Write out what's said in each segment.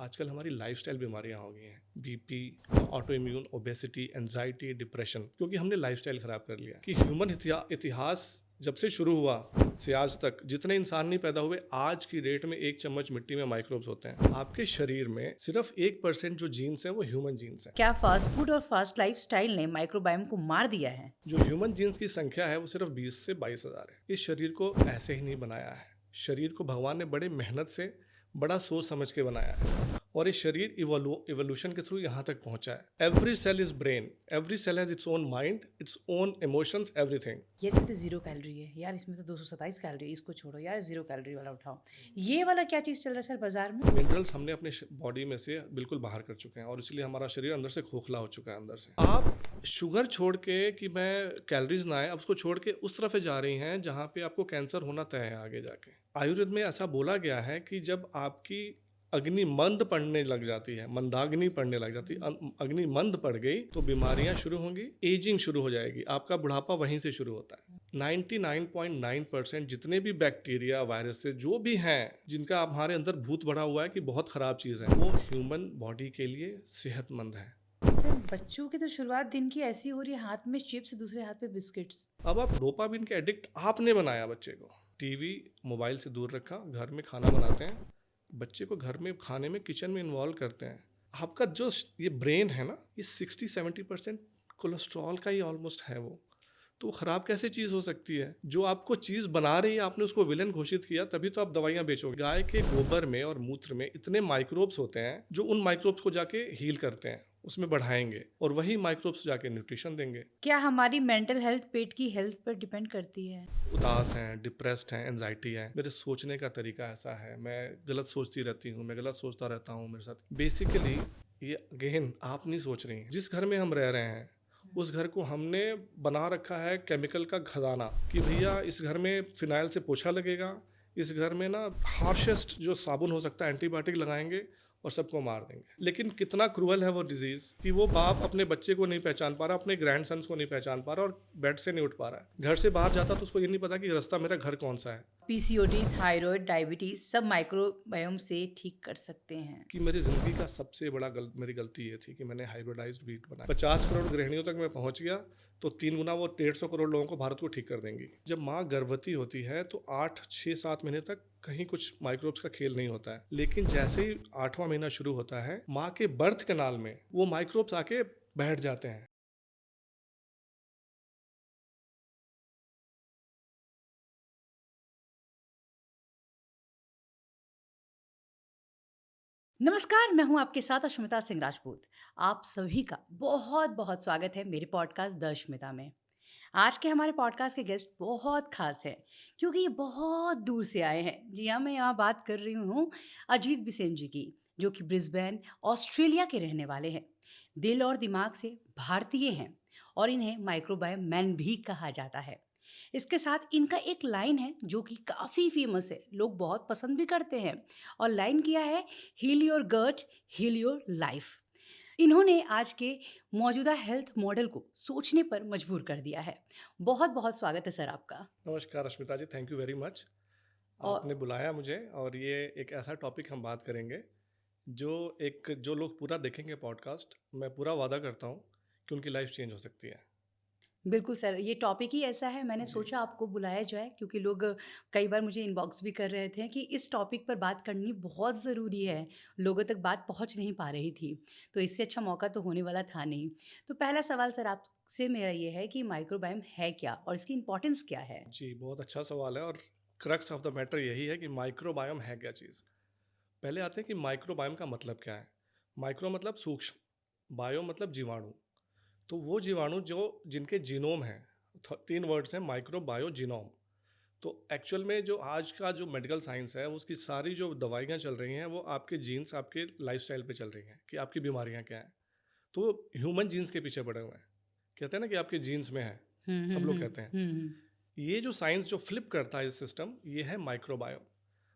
आजकल हमारी लाइफस्टाइल बीमारियां हो गई हैं। BP, auto immune, obesity, anxiety, depression, क्योंकि हमने लाइफस्टाइल खराब कर लिया कि ह्यूमन इतिहास जब से शुरू हुआ से आज तक जितने इंसान नहीं पैदा हुए, आज की डेट में 1 चम्मच मिट्टी में माइक्रोब्स होते हैं। आपके शरीर में सिर्फ 1% जो जीन्स हैं वो ह्यूमन जीन्स हैं। क्या फास्ट फूड और फास्ट लाइफस्टाइल ने माइक्रोबायोम को मार दिया है? जो ह्यूमन जीन्स की संख्या है वो सिर्फ 20 से 22 हज़ार है। इस शरीर को ऐसे ही नहीं बनाया है। शरीर को भगवान ने बड़े मेहनत से, बड़ा सोच समझ के बनाया है, और ये शरीर इवोल्यूशन के थ्रू यहाँ तक पहुँचा है। Every cell is brain, every cell has its own mind, its own emotions, everything. ये इसमें तो जीरो कैलोरी है यार, इसमें तो 227 कैलोरी है, इसको छोड़ो यार, जीरो कैलोरी वाला उठाओ। ये वाला क्या चीज़ चल रहा है सर बाजार में? मिनरल्स हमने अपने बॉडी में से बिल्कुल बाहर कर चुके हैं, और इसलिए हमारा शरीर अंदर से खोखला हो चुका है। अंदर से आप शुगर छोड़ के कि मैं कैलोरीज ना आए, अब उसको छोड़ के उस तरफ जा रही हैं जहाँ पे आपको कैंसर होना तय है आगे जाके। आयुर्वेद में ऐसा बोला गया है कि जब आपकी अग्नि मंद पड़ने लग जाती है, मंदाग्नि पड़ने लग जाती है, अग्नि मंद पड़ गई तो बीमारियां शुरू होंगी, एजिंग शुरू हो जाएगी, आपका बुढ़ापा वहीं से शुरू होता है। 99.9% जितने भी बैक्टीरिया, वायरसेस जो भी हैं जिनका हमारे अंदर भूत भरा हुआ है कि बहुत खराब चीज़ है, वो ह्यूमन बॉडी के लिए सेहतमंद है। सर बच्चों की तो शुरुआत दिन की ऐसी हो रही है, हाथ में चिप्स, दूसरे हाथ पे बिस्किट्स। अब आप डोपामिन के एडिक्ट आपने बनाया बच्चे को। टीवी, मोबाइल से दूर रखा, घर में खाना बनाते हैं, बच्चे को घर में खाने में, किचन में इन्वॉल्व करते हैं। आपका जो ये ब्रेन है ना, ये 60-70% कोलेस्ट्रॉल का ही ऑलमोस्ट है वो। तो वो ख़राब कैसे चीज़ हो सकती है? जो आपको चीज़ बना रही है, आपने उसको विलन घोषित किया, तभी तो आप दवाइयाँ बेचोगे। गाय के गोबर में और मूत्र में इतने माइक्रोब्स होते हैं जो उन माइक्रोब्स को जाके हील करते हैं, उसमें बढ़ाएंगे, और वही माइक्रोब्स जाके न्यूट्रिशन देंगे। क्या हमारी मेंटल हेल्थ पेट की हेल्थ पर डिपेंड करती है? उदास हैं, डिप्रेस्ड हैं, एंजाइटी है, मेरे सोचने का तरीका ऐसा है, मैं गलत सोचती रहती हूँ, मैं गलत सोचता रहता हूँ मेरे साथ। बेसिकली ये अगेन आप नहीं सोच रही हैं। जिस घर में हम रह रहे हैं उस घर को हमने बना रखा है केमिकल का खजाना कि भैया इस घर में फिनाइल से पोछा लगेगा, इस घर में ना हार्शेस्ट जो साबुन हो सकता है एंटीबायोटिक लगाएंगे और सबको मार देंगे। लेकिन कितना क्रूअल है वो डिजीज़ कि वो बाप अपने बच्चे को नहीं पहचान पा रहा, अपने ग्रैंड सन्स को नहीं पहचान पा रहा, और बेड से नहीं उठ पा रहा है। घर से बाहर जाता तो उसको ये नहीं पता कि रास्ता मेरा घर कौन सा है। पीसीओडी, थायराइड, डायबिटीज सब माइक्रोबायोम से ठीक कर सकते हैं। कि मेरी ज़िंदगी का सबसे बड़ा मेरी गलती ये थी कि मैंने हाइब्रिडाइज्ड वीट बनाया। 50 करोड़ गृहिणियों तक मैं पहुंच गया तो 3 गुना वो 150 करोड़ लोगों को, भारत को ठीक कर देंगी। जब माँ गर्भवती होती है तो 8, 6, 7 महीने तक कहीं कुछ माइक्रोब्स का खेल नहीं होता है, लेकिन जैसे ही 8वां महीना शुरू होता है, माँ के बर्थ कैनाल में वो माइक्रोब्स आके बैठ जाते हैं। नमस्कार, मैं हूँ आपके साथ अश्मिता सिंह राजपूत। आप सभी का बहुत-बहुत स्वागत है मेरे पॉडकास्ट द अश्मिता में। आज के हमारे पॉडकास्ट के गेस्ट बहुत खास हैं, क्योंकि ये बहुत दूर से आए हैं। जी हाँ, मैं यहाँ बात कर रही हूँ अजीत बिसेन जी की, जो कि ब्रिस्बेन, ऑस्ट्रेलिया के रहने वाले हैं। दिल और दिमाग से भारतीय हैं और इन्हें माइक्रोबायोम मैन भी कहा जाता है। इसके साथ इनका एक लाइन है जो कि काफ़ी फेमस है, लोग बहुत पसंद भी करते हैं, और लाइन किया है, heal your gut, heal your life. इन्होंने आज के मौजूदा हेल्थ मॉडल को सोचने पर मजबूर कर दिया है। बहुत बहुत स्वागत है सर आपका। नमस्कार अश्मिता जी, थैंक यू वेरी मच। और आपने बुलाया मुझे, और ये एक ऐसा टॉपिक हम बात करेंगे जो लोग पूरा देखेंगे पॉडकास्ट, मैं पूरा वादा करता हूँ कि उनकी लाइफ चेंज हो सकती है। बिल्कुल सर, ये टॉपिक ही ऐसा है, मैंने जी। सोचा आपको बुलाया जाए, क्योंकि लोग कई बार मुझे इनबॉक्स भी कर रहे थे कि इस टॉपिक पर बात करनी बहुत ज़रूरी है, लोगों तक बात पहुंच नहीं पा रही थी, तो इससे अच्छा मौका तो होने वाला था नहीं। तो पहला सवाल सर आपसे मेरा ये है कि माइक्रोबायोम है क्या और इसकी इम्पोर्टेंस क्या है? जी, बहुत अच्छा सवाल है, और क्रक्स ऑफ द मैटर यही है कि माइक्रोबायोम है क्या चीज़। पहले आते हैं कि माइक्रोबायोम का मतलब क्या है। माइक्रो मतलब सूक्ष्म, बायो मतलब जीवाणु। तो वो जीवाणु जो जिनके जीनोम हैं, 3 वर्ड्स हैं, माइक्रो, बायो, जीनोम। तो एक्चुअल में जो आज का जो मेडिकल साइंस है, उसकी सारी जो दवाइयाँ चल रही हैं वो आपके जीन्स, आपके लाइफस्टाइल पे चल रही हैं कि आपकी बीमारियाँ क्या हैं। तो ह्यूमन जीन्स के पीछे पड़े हुए हैं। कहते हैं ना कि आपके जीन्स में है, हुँ, हुँ, सब लोग हुँ। कहते हैं। हुँ, हुँ। ये जो साइंस जो फ्लिप करता है इस सिस्टम, ये है माइक्रोबायोम।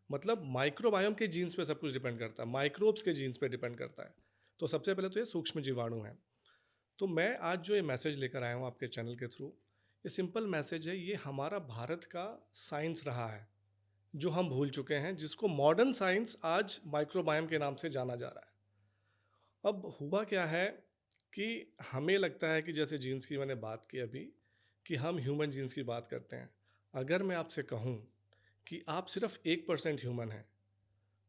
मतलब माइक्रोबायोम के जीन्स पे सब कुछ डिपेंड करता है, माइक्रोब्स के जीन्स पे डिपेंड करता है। तो सबसे पहले तो ये सूक्ष्म जीवाणु हैं। तो मैं आज जो ये मैसेज लेकर आया हूँ आपके चैनल के थ्रू, ये सिंपल मैसेज है, ये हमारा भारत का साइंस रहा है, जो हम भूल चुके हैं, जिसको मॉडर्न साइंस आज माइक्रोबायोम के नाम से जाना जा रहा है। अब हुआ क्या है कि हमें लगता है कि जैसे जीन्स की मैंने बात की अभी, कि हम ह्यूमन जीन्स की बात करते हैं। अगर मैं आपसे कहूँ कि आप सिर्फ 1% ह्यूमन हैं,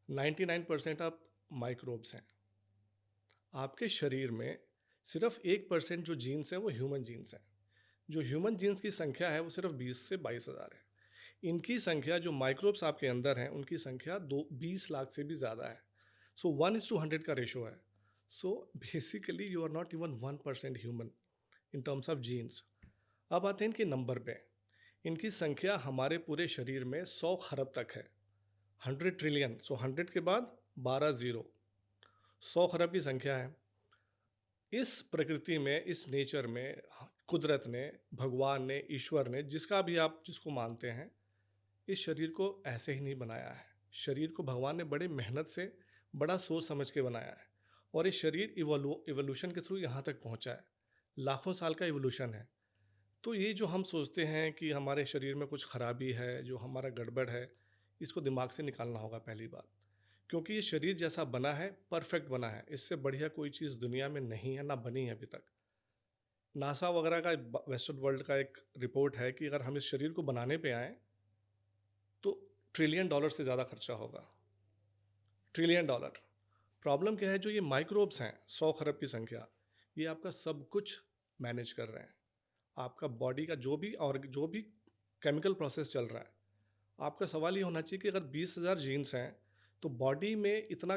99% आप माइक्रोब्स हैं। आपके शरीर में सिर्फ 1% जो जीन्स हैं वो ह्यूमन जीन्स हैं। जो ह्यूमन जीन्स की संख्या है वो सिर्फ 20 से 22,000 है। इनकी संख्या जो माइक्रोब्स आपके अंदर हैं उनकी संख्या 20 लाख से भी ज़्यादा है। सो 1:100 का रेशो है। So basically you are not even 1% human in terms of genes. अब आते हैं इनके नंबर पे। इनकी संख्या हमारे पूरे शरीर में 100 खरब तक है, 100 ट्रिलियन। सो 100 के बाद 12 जीरो, 100 खरब की संख्या है। इस प्रकृति में, इस नेचर में कुदरत ने, भगवान ने, ईश्वर ने, जिसका भी आप जिसको मानते हैं, इस शरीर को ऐसे ही नहीं बनाया है। शरीर को भगवान ने बड़े मेहनत से, बड़ा सोच समझ के बनाया है। और ये शरीर इवोल्यूशन के थ्रू यहाँ तक पहुँचा है। लाखों साल का इवोल्यूशन है। तो ये जो हम सोचते हैं कि हमारे शरीर में कुछ खराबी है, जो हमारा गड़बड़ है, इसको दिमाग से निकालना होगा पहली बात। क्योंकि ये शरीर जैसा बना है, परफेक्ट बना है। इससे बढ़िया कोई चीज़ दुनिया में नहीं है, ना बनी है अभी तक। नासा वगैरह का, वेस्टर्न वर्ल्ड का एक रिपोर्ट है कि अगर हम इस शरीर को बनाने पे आए तो $1 ट्रिलियन से ज़्यादा खर्चा होगा। $1 ट्रिलियन। प्रॉब्लम क्या है, जो ये माइक्रोब्स हैं 100 खरब की संख्या, ये आपका सब कुछ मैनेज कर रहे हैं। आपका बॉडी का जो भी केमिकल प्रोसेस चल रहा है। आपका सवाल ये होना चाहिए कि अगर 20,000 जीन्स हैं तो बॉडी में इतना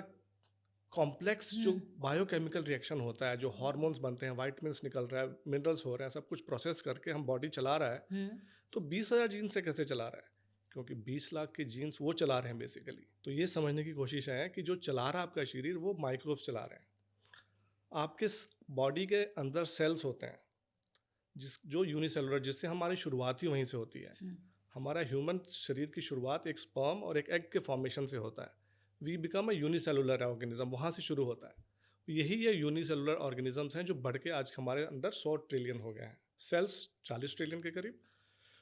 कॉम्प्लेक्स जो हुँ, बायोकेमिकल रिएक्शन होता है, जो हार्मोन्स बनते हैं, वाइटमिन्स निकल रहा है, मिनरल्स हो रहे हैं, सब कुछ प्रोसेस करके हम बॉडी चला रहा है। हुँ, तो 20,000 जीन्स से कैसे चला रहा है? क्योंकि 20 लाख के जीन्स वो चला रहे हैं बेसिकली। तो ये समझने की कोशिश है कि जो चला रहा है आपका शरीर, वो माइक्रोब्स चला रहे हैं। आपके बॉडी के अंदर सेल्स होते हैं जो यूनिसेलुलर, जिससे हमारी शुरुआत ही वहीं से होती है। हुँ, हमारा ह्यूमन शरीर की शुरुआत एक स्पर्म और एक एग के फॉर्मेशन से होता है। We become a unicellular organism, वहाँ से शुरू होता है। यही ये यूनिसेलुलर ऑर्गेनिजम्स हैं जो बढ़ के आज हमारे अंदर 100 ट्रिलियन हो गए हैं, सेल्स 40 ट्रिलियन के करीब।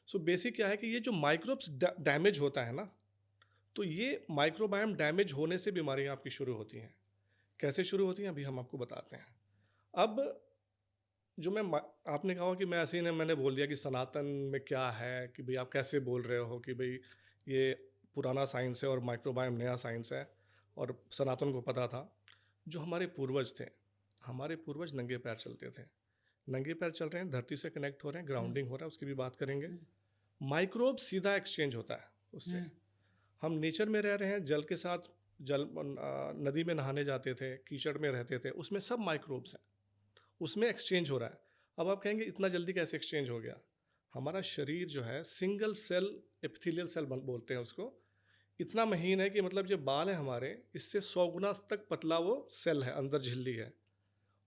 सो बेसिक क्या है कि ये जो माइक्रोब्स डैमेज होता है ना, तो ये माइक्रोबायोम डैमेज होने से बीमारियां आपकी शुरू होती हैं। कैसे शुरू होती हैं अभी हम आपको बताते हैं। अब जो आपने कहा कि मैं ऐसे ही मैंने बोल दिया कि सनातन में क्या है, कि भाई आप कैसे बोल रहे हो कि भाई ये पुराना साइंस है और माइक्रोबायोम नया साइंस है, और सनातन को पता था। जो हमारे पूर्वज थे, हमारे पूर्वज नंगे पैर चलते थे। नंगे पैर चल रहे हैं, धरती से कनेक्ट हो रहे हैं, हुँ, ग्राउंडिंग हो रहा है, उसकी भी बात करेंगे। हुँ, माइक्रोब सीधा एक्सचेंज होता है उससे। हुँ, हम नेचर में रह रहे हैं, जल के साथ, नदी में नहाने जाते थे, कीचड़ में रहते थे, उसमें सब माइक्रोब्स हैं, उसमें एक्सचेंज हो रहा है। अब आप कहेंगे इतना जल्दी कैसे एक्सचेंज हो गया? हमारा शरीर जो है सिंगल सेल एपिथेलियल सेल बोलते हैं उसको। इतना महीन है कि मतलब जो बाल है हमारे, इससे 100 गुना तक पतला वो सेल है, अंदर झिल्ली है।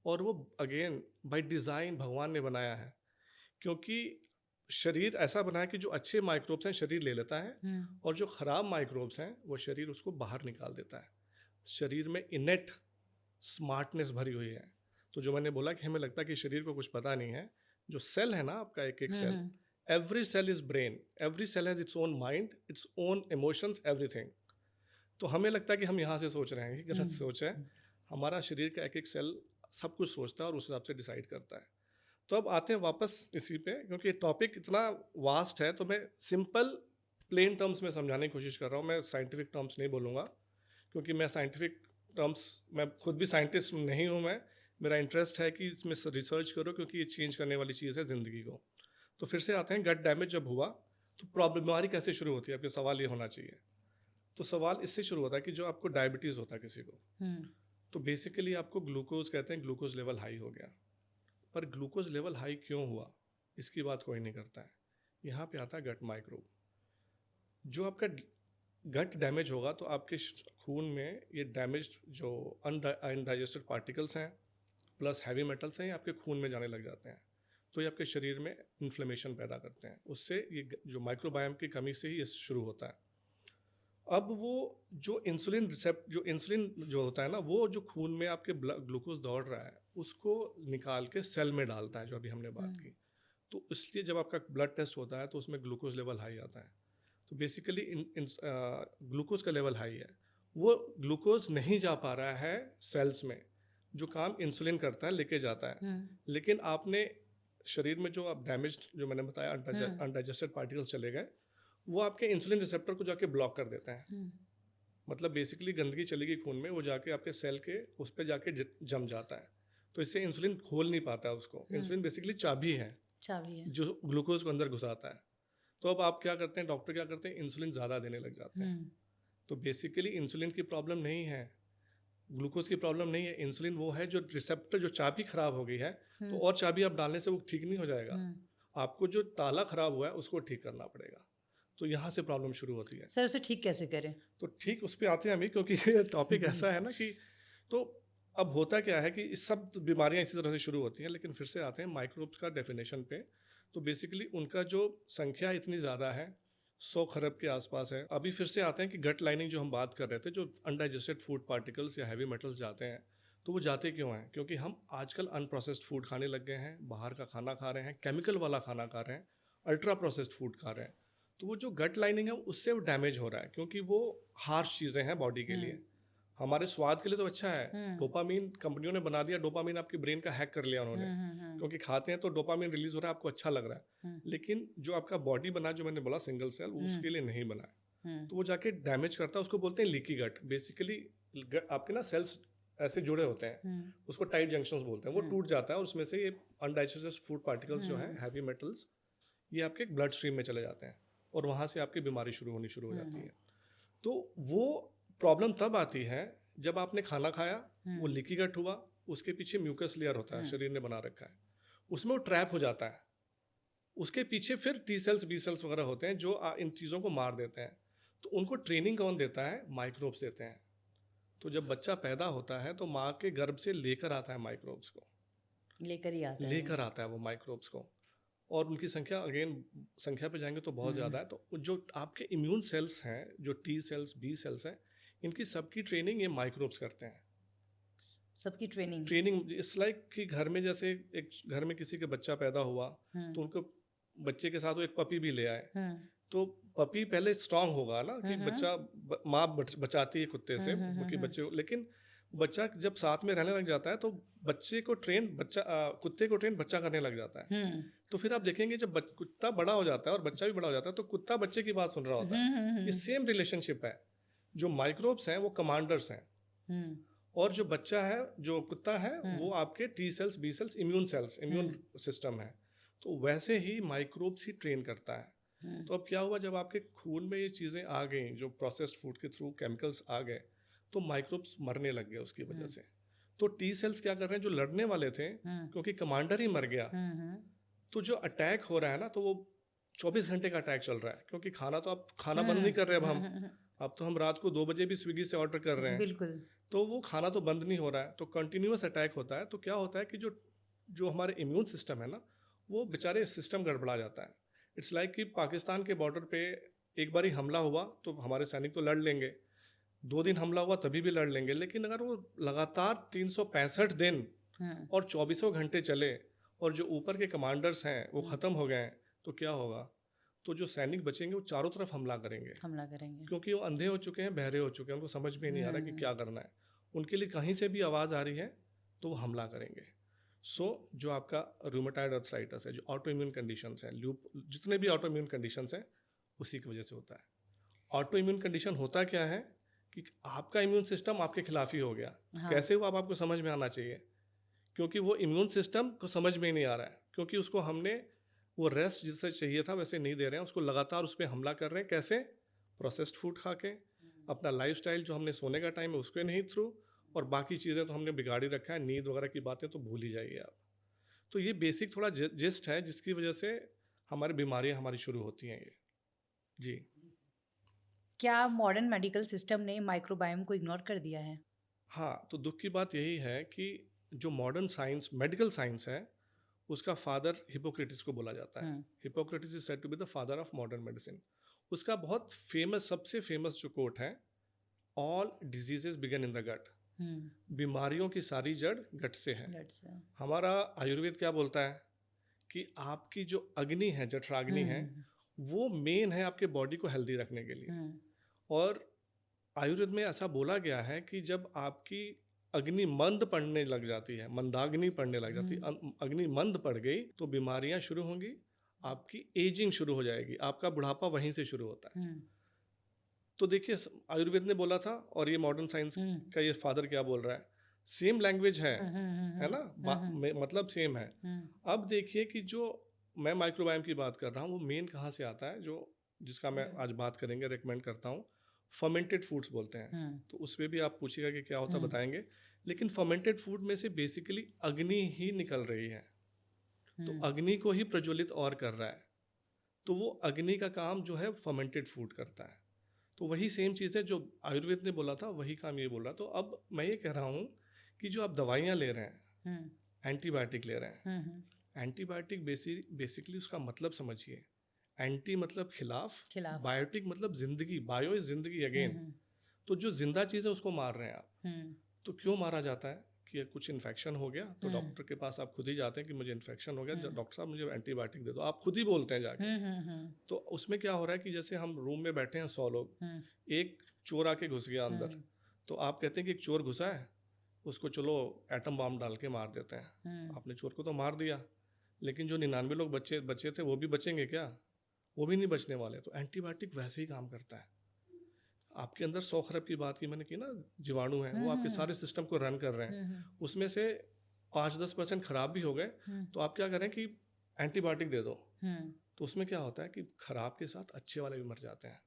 और वो अगेन बाय डिज़ाइन भगवान ने बनाया है। क्योंकि शरीर ऐसा बना है कि जो अच्छे माइक्रोब्स हैं शरीर ले लेता है, हुँ, और जो ख़राब माइक्रोब्स हैं वो शरीर उसको बाहर निकाल देता है। शरीर में इनेट स्मार्टनेस भरी हुई है। तो जो मैंने बोला कि हमें लगता है कि शरीर को कुछ पता नहीं है, जो सेल है ना आपका, एक एक हुँ, सेल, हुँ, every cell is brain, every cell has its own mind, its own emotions, everything. तो हमें लगता है कि हम यहाँ से सोच रहे हैं, कि हुँ, गलत सोच है। हुँ, हमारा शरीर का एक एक सेल सब कुछ सोचता है और उस हिसाब से डिसाइड करता है। तो अब आते हैं वापस इसी पे, क्योंकि टॉपिक इतना वास्ट है, तो मैं सिंपल प्लेन टर्म्स में समझाने की कोशिश कर रहा हूँ। मैं साइंटिफिक टर्म्स नहीं बोलूँगा, क्योंकि मैं साइंटिफिक टर्म्स, मैं खुद भी साइंटिस्ट नहीं हूँ। मैं, मेरा इंटरेस्ट है कि इसमें रिसर्च करो, क्योंकि ये चेंज करने वाली चीज़ है ज़िंदगी को। तो फिर से आते हैं, गट डैमेज जब हुआ तो प्रॉब्लम, बीमारी कैसे शुरू होती है, आपके सवाल ये होना चाहिए। तो सवाल इससे शुरू होता है कि जो आपको डायबिटीज़ होता है किसी को, हुँ, तो बेसिकली आपको ग्लूकोज कहते हैं, ग्लूकोज लेवल हाई हो गया। पर ग्लूकोज लेवल हाई क्यों हुआ, इसकी बात कोई नहीं करता है। यहाँ पे आता है गट माइक्रोब। जो आपका गट डैमेज होगा तो आपके खून में ये डैमेज जो अनडाइजेस्टेड पार्टिकल्स हैं प्लस हैवी मेटल्स हैं, ये आपके खून में जाने लग जाते हैं। तो ये आपके शरीर में इन्फ्लेमेशन पैदा करते हैं। उससे ये जो माइक्रोबायोम की कमी से ही ये शुरू होता है। अब वो जो इंसुलिन जो होता है ना, वो जो खून में आपके ग्लूकोज दौड़ रहा है, उसको निकाल के सेल में डालता है, जो अभी हमने हुँ, बात की। तो इसलिए जब आपका ब्लड टेस्ट होता है तो उसमें ग्लूकोज लेवल हाई आता है। तो बेसिकली ग्लूकोज का लेवल हाई है, वो ग्लूकोज नहीं जा पा रहा है सेल्स में, जो काम इंसुलिन करता है लेके जाता है। लेकिन आपने शरीर में जो आप डैमेज, जो मैंने बताया अनडाइजेस्टेड पार्टिकल्स चले गए, वो आपके इंसुलिन रिसेप्टर को जाके ब्लॉक कर देते हैं। मतलब बेसिकली गंदगी चली गई खून में, वो जाके आपके सेल के उस पर जाके जम जाता है, तो इससे इंसुलिन खोल नहीं पाता है उसको। इंसुलिन बेसिकली चाबी है जो ग्लूकोज को अंदर घुसाता है। तो अब आप क्या करते हैं, डॉक्टर क्या करते हैं, इंसुलिन ज़्यादा देने लग जाते हैं। तो बेसिकली इंसुलिन की प्रॉब्लम नहीं है, ग्लूकोज की प्रॉब्लम नहीं है, इंसुलिन वो है जो रिसेप्टर, जो चाबी खराब हो गई है, तो और चाबी आप डालने से वो ठीक नहीं हो जाएगा। आपको जो ताला खराब हुआ है उसको ठीक करना पड़ेगा। तो यहाँ से प्रॉब्लम शुरू होती है। सर उसे ठीक कैसे करें? तो ठीक उस पर आते हैं हम ही, क्योंकि ये टॉपिक ऐसा है ना कि, तो अब होता क्या है कि इस सब बीमारियां इसी तरह से शुरू होती हैं। लेकिन फिर से आते हैं माइक्रोब्स का डेफिनेशन पे। तो बेसिकली उनका जो संख्या इतनी ज़्यादा है, 100 खरब के आसपास है। अभी फिर से आते हैं कि गट लाइनिंग जो हम बात कर रहे थे, जो अनडाइजेस्टेड फूड पार्टिकल्स या हैवी मेटल्स जाते हैं, तो वो जाते क्यों हैं? क्योंकि हम आजकल अनप्रोसेस्ड फूड खाने लग गए हैं, बाहर का खाना खा रहे हैं, केमिकल वाला खाना खा रहे हैं, अल्ट्रा प्रोसेस्ड फूड खा रहे हैं। तो वो जो गट लाइनिंग है उससे वो डैमेज हो रहा है, क्योंकि वो हार्श चीज़ें हैं बॉडी के लिए। हमारे स्वाद के लिए तो अच्छा है, डोपामीन कंपनियों ने बना दिया, डोपामीन आपकी ब्रेन का हैक कर लिया उन्होंने, क्योंकि खाते हैं तो डोपामीन रिलीज हो रहा है, आपको अच्छा लग रहा है। लेकिन जो आपका बॉडी बना, जो मैंने बोला सिंगल सेल, उसके लिए नहीं बना है, तो वो जाके डैमेज करता है। उसको बोलते हैं लीकी गट। बेसिकली आपके ना सेल्स ऐसे जुड़े होते हैं, उसको टाइट जंक्शंस बोलते हैं, वो टूट जाता है और उसमें से ये अनडाइजेस्टेड फूड पार्टिकल्स जो है, हैवी मेटल्स, ये आपके ब्लड स्ट्रीम में चले जाते हैं और वहाँ से आपकी बीमारी शुरू हो जाती है। तो वो प्रॉब्लम तब आती है जब आपने खाना खाया, वो लीकी गट हुआ, उसके पीछे म्यूकस लेयर होता है, शरीर ने बना रखा है, उसमें वो ट्रैप हो जाता है। उसके पीछे फिर टी सेल्स, बी सेल्स वगैरह होते हैं जो इन चीज़ों को मार देते हैं। तो उनको ट्रेनिंग कौन देता है? माइक्रोब्स देते हैं। तो जब बच्चा पैदा होता है तो माँ के गर्भ से लेकर आता है माइक्रोब्स को, लेकर आता है वो माइक्रोब्स को। और उनकी संख्या, अगेन संख्या पे जाएंगे तो बहुत ज़्यादा है। तो जो आपके इम्यून सेल्स हैं, जो टी सेल्स, बी सेल्स हैं, इनकी सबकी ट्रेनिंग ये माइक्रोब्स करते हैं। सबकी ट्रेनिंग इट्स लाइक कि घर में, जैसे एक घर में किसी के बच्चा पैदा हुआ, तो उनको बच्चे के साथ वो एक पपी भी ले आए, तो पपी पहले स्ट्रांग होगा ना, कि बच्चा, माँ बचाती है कुत्ते से क्योंकि बच्चे, लेकिन बच्चा जब साथ में रहने लग जाता है तो बच्चे को ट्रेन, कुत्ते को ट्रेन बच्चा करने लग जाता है। तो फिर आप देखेंगे जब कुत्ता बड़ा हो जाता है और बच्चा भी बड़ा हो जाता है, तो कुत्ता बच्चे की बात सुन रहा होता है। ये सेम रिलेशनशिप है। जो माइक्रोब्स हैं वो कमांडर्स हैं, और जो बच्चा है, जो कुत्ता है, वो आपके T cells, B cells, immune cells, immune system है। तो वैसे ही माइक्रोब्स ही ट्रेन करता है। तो अब क्या हुआ, जब आपके खून में ये चीज़ें आ गई, जो प्रोसेस्ड फूड के थ्रू केमिकल्स आ गए, तो माइक्रोब्स मरने लग गए उसकी वजह से। तो टी सेल्स क्या कर रहे हैं, जो लड़ने वाले थे, क्योंकि कमांडर ही मर गया, तो जो अटैक हो रहा है ना, तो वो 24 घंटे का अटैक चल रहा है, क्योंकि खाना तो आप खाना बंद नहीं कर रहे अब तो हम रात को 2 बजे भी स्विगी से ऑर्डर कर रहे हैं, बिल्कुल, तो वो खाना तो बंद नहीं हो रहा है, तो कंटिन्यूअस अटैक होता है। तो क्या होता है कि जो हमारे इम्यून सिस्टम है ना, वो बेचारे सिस्टम गड़बड़ा जाता है। इट्स लाइक कि पाकिस्तान के बॉर्डर पे एक बार ही हमला हुआ तो हमारे सैनिक तो लड़ लेंगे, 2 दिन हमला हुआ तभी भी लड़ लेंगे, लेकिन अगर वो लगातार 365 दिन और 24 घंटे चले और जो ऊपर के कमांडर्स हैं वो ख़त्म हो गए हैं, तो क्या होगा? तो जो सैनिक बचेंगे वो चारों तरफ हमला करेंगे, क्योंकि वो अंधे हो चुके हैं, बहरे हो चुके हैं, उनको समझ में नहीं आ रहा कि क्या करना है। उनके लिए कहीं से भी आवाज़ आ रही है तो वो हमला करेंगे। जो आपका रूमेटाइड आर्थराइटिस है, जो ऑटो इम्यून कंडीशंस हैं, जितने भी ऑटो इम्यून कंडीशंस हैं, उसी की वजह से होता है। ऑटो इम्यून कंडीशन होता क्या है कि आपका इम्यून सिस्टम आपके खिलाफ ही हो गया। कैसे हुआ, अब आपको समझ में आना चाहिए, क्योंकि वो इम्यून सिस्टम को समझ में नहीं आ रहा है, क्योंकि उसको हमने वो रेस्ट जिससे चाहिए था वैसे नहीं दे रहे हैं, उसको लगातार उस पर हमला कर रहे हैं। कैसे? प्रोसेस्ड फूड खा के, अपना लाइफस्टाइल जो हमने सोने का टाइम है उसके नहीं थ्रू, और बाकी चीज़ें तो हमने बिगाड़ी रखा है, नींद वगैरह की बातें तो भूल ही जाइए आप। तो ये बेसिक थोड़ा जिस्ट है जिसकी वजह से हमारी बीमारियां हमारी शुरू होती हैं ये। जी, क्या मॉडर्न मेडिकल सिस्टम ने माइक्रोबायोम को इग्नोर कर दिया है? हाँ, तो दुख की बात यही है कि जो मॉडर्न साइंस, मेडिकल साइंस है, उसका फादर हिपोक्रेटिस को बोला जाता है। Hippocrates is said to be the father of modern medicine. उसका बहुत फेमस, सबसे फेमस जो कोट है, all diseases began in the gut, बीमारियों की सारी जड़ गट से है। हमारा आयुर्वेद क्या बोलता है कि आपकी जो अग्नि है, जठराग्नि है, वो मेन है आपके बॉडी को हेल्दी रखने के लिए। और आयुर्वेद में ऐसा बोला गया है कि जब आपकी अग्नि मंद पड़ने लग जाती है, मंदाग्नि पड़ने लग जाती है, अग्नि मंद पड़ गई तो बीमारियां शुरू होंगी, आपकी एजिंग शुरू हो जाएगी, आपका बुढ़ापा वहीं से शुरू होता है। तो देखिए आयुर्वेद ने बोला था और ये मॉडर्न साइंस का ये फादर क्या बोल रहा है, सेम लैंग्वेज है ना, मतलब सेम है। अब देखिए कि जो मैं माइक्रोबायोम की बात कर रहा हूँ वो मेन कहाँ से आता है, जो जिसका मैं आज बात करेंगे, रेकमेंड करता हूँ, फर्मेंटेड फूड्स बोलते हैं। तो उस पर भी आप पूछिएगा कि क्या होता है, बताएंगे। लेकिन फर्मेंटेड फूड में से बेसिकली अग्नि ही निकल रही है, तो अग्नि को ही प्रज्वलित और कर रहा है, तो वो अग्नि का काम जो है फर्मेंटेड फूड करता है। तो वही सेम चीज़ है जो आयुर्वेद ने बोला था, वही काम ये बोल रहा। तो अब मैं ये कह रहा हूँ कि जो आप दवाइयाँ ले रहे हैं, एंटीबायोटिक ले रहे हैं, एंटीबायोटिक बेसिकली उसका मतलब समझिए, एंटी मतलब खिलाफ, बायोटिक मतलब जिंदगी, बायो इज जिंदगी अगेन। तो जो जिंदा चीज़ है उसको मार रहे हैं आप। तो क्यों मारा जाता है कि कुछ इन्फेक्शन हो गया तो डॉक्टर के पास आप खुद ही जाते हैं कि मुझे इन्फेक्शन हो गया, डॉक्टर साहब मुझे एंटीबायोटिक दे दो, आप खुद ही बोलते हैं जाके। तो उसमें क्या हो रहा है कि जैसे हम रूम में बैठे हैं 100 लोग, एक चोर आके घुस गया अंदर, तो आप कहते हैं कि एक चोर घुसा है, उसको चलो एटम बम डाल के मार देते हैं। आपने चोर को तो मार दिया, लेकिन जो 99 लोग बचे थे वो भी बचेंगे क्या? वो भी नहीं बचने वाले। तो एंटीबायोटिक वैसे ही काम करता है। आपके अंदर 100 खरब की बात की मैंने की ना, जीवाणु हैं, वो आपके सारे सिस्टम को रन कर रहे हैं। उसमें से 5-10% खराब भी हो गए, तो आप क्या करें कि एंटीबायोटिक दे दो। तो उसमें क्या होता है कि खराब के साथ अच्छे वाले भी मर जाते हैं।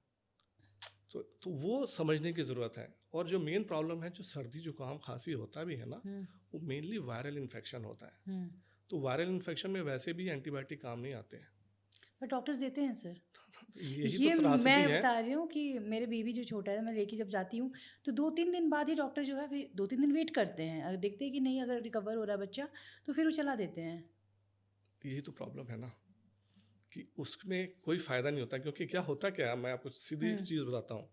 तो वो समझने की ज़रूरत है। और जो मेन प्रॉब्लम है, जो सर्दी जुकाम खांसी होता भी है ना, वो मेनली वायरल इन्फेक्शन होता है। तो वायरल इन्फेक्शन में वैसे भी एंटीबायोटिक काम नहीं आते हैं, पर डॉक्टर्स देते हैं सर। यही ये तो त्रासदी मैं है। बता रही हूँ कि मेरे बेबी जो छोटा है, मैं लेके जब जाती हूँ तो 2-3 दिन बाद ही डॉक्टर जो है फिर 2-3 दिन वेट करते हैं, अगर देखते हैं कि नहीं अगर रिकवर हो रहा है बच्चा तो फिर वो चला देते हैं। यही तो प्रॉब्लम है ना कि उसमें कोई फ़ायदा नहीं होता, क्योंकि क्या होता क्या है, मैं आपको सीधी एक चीज़ बताता हूँ।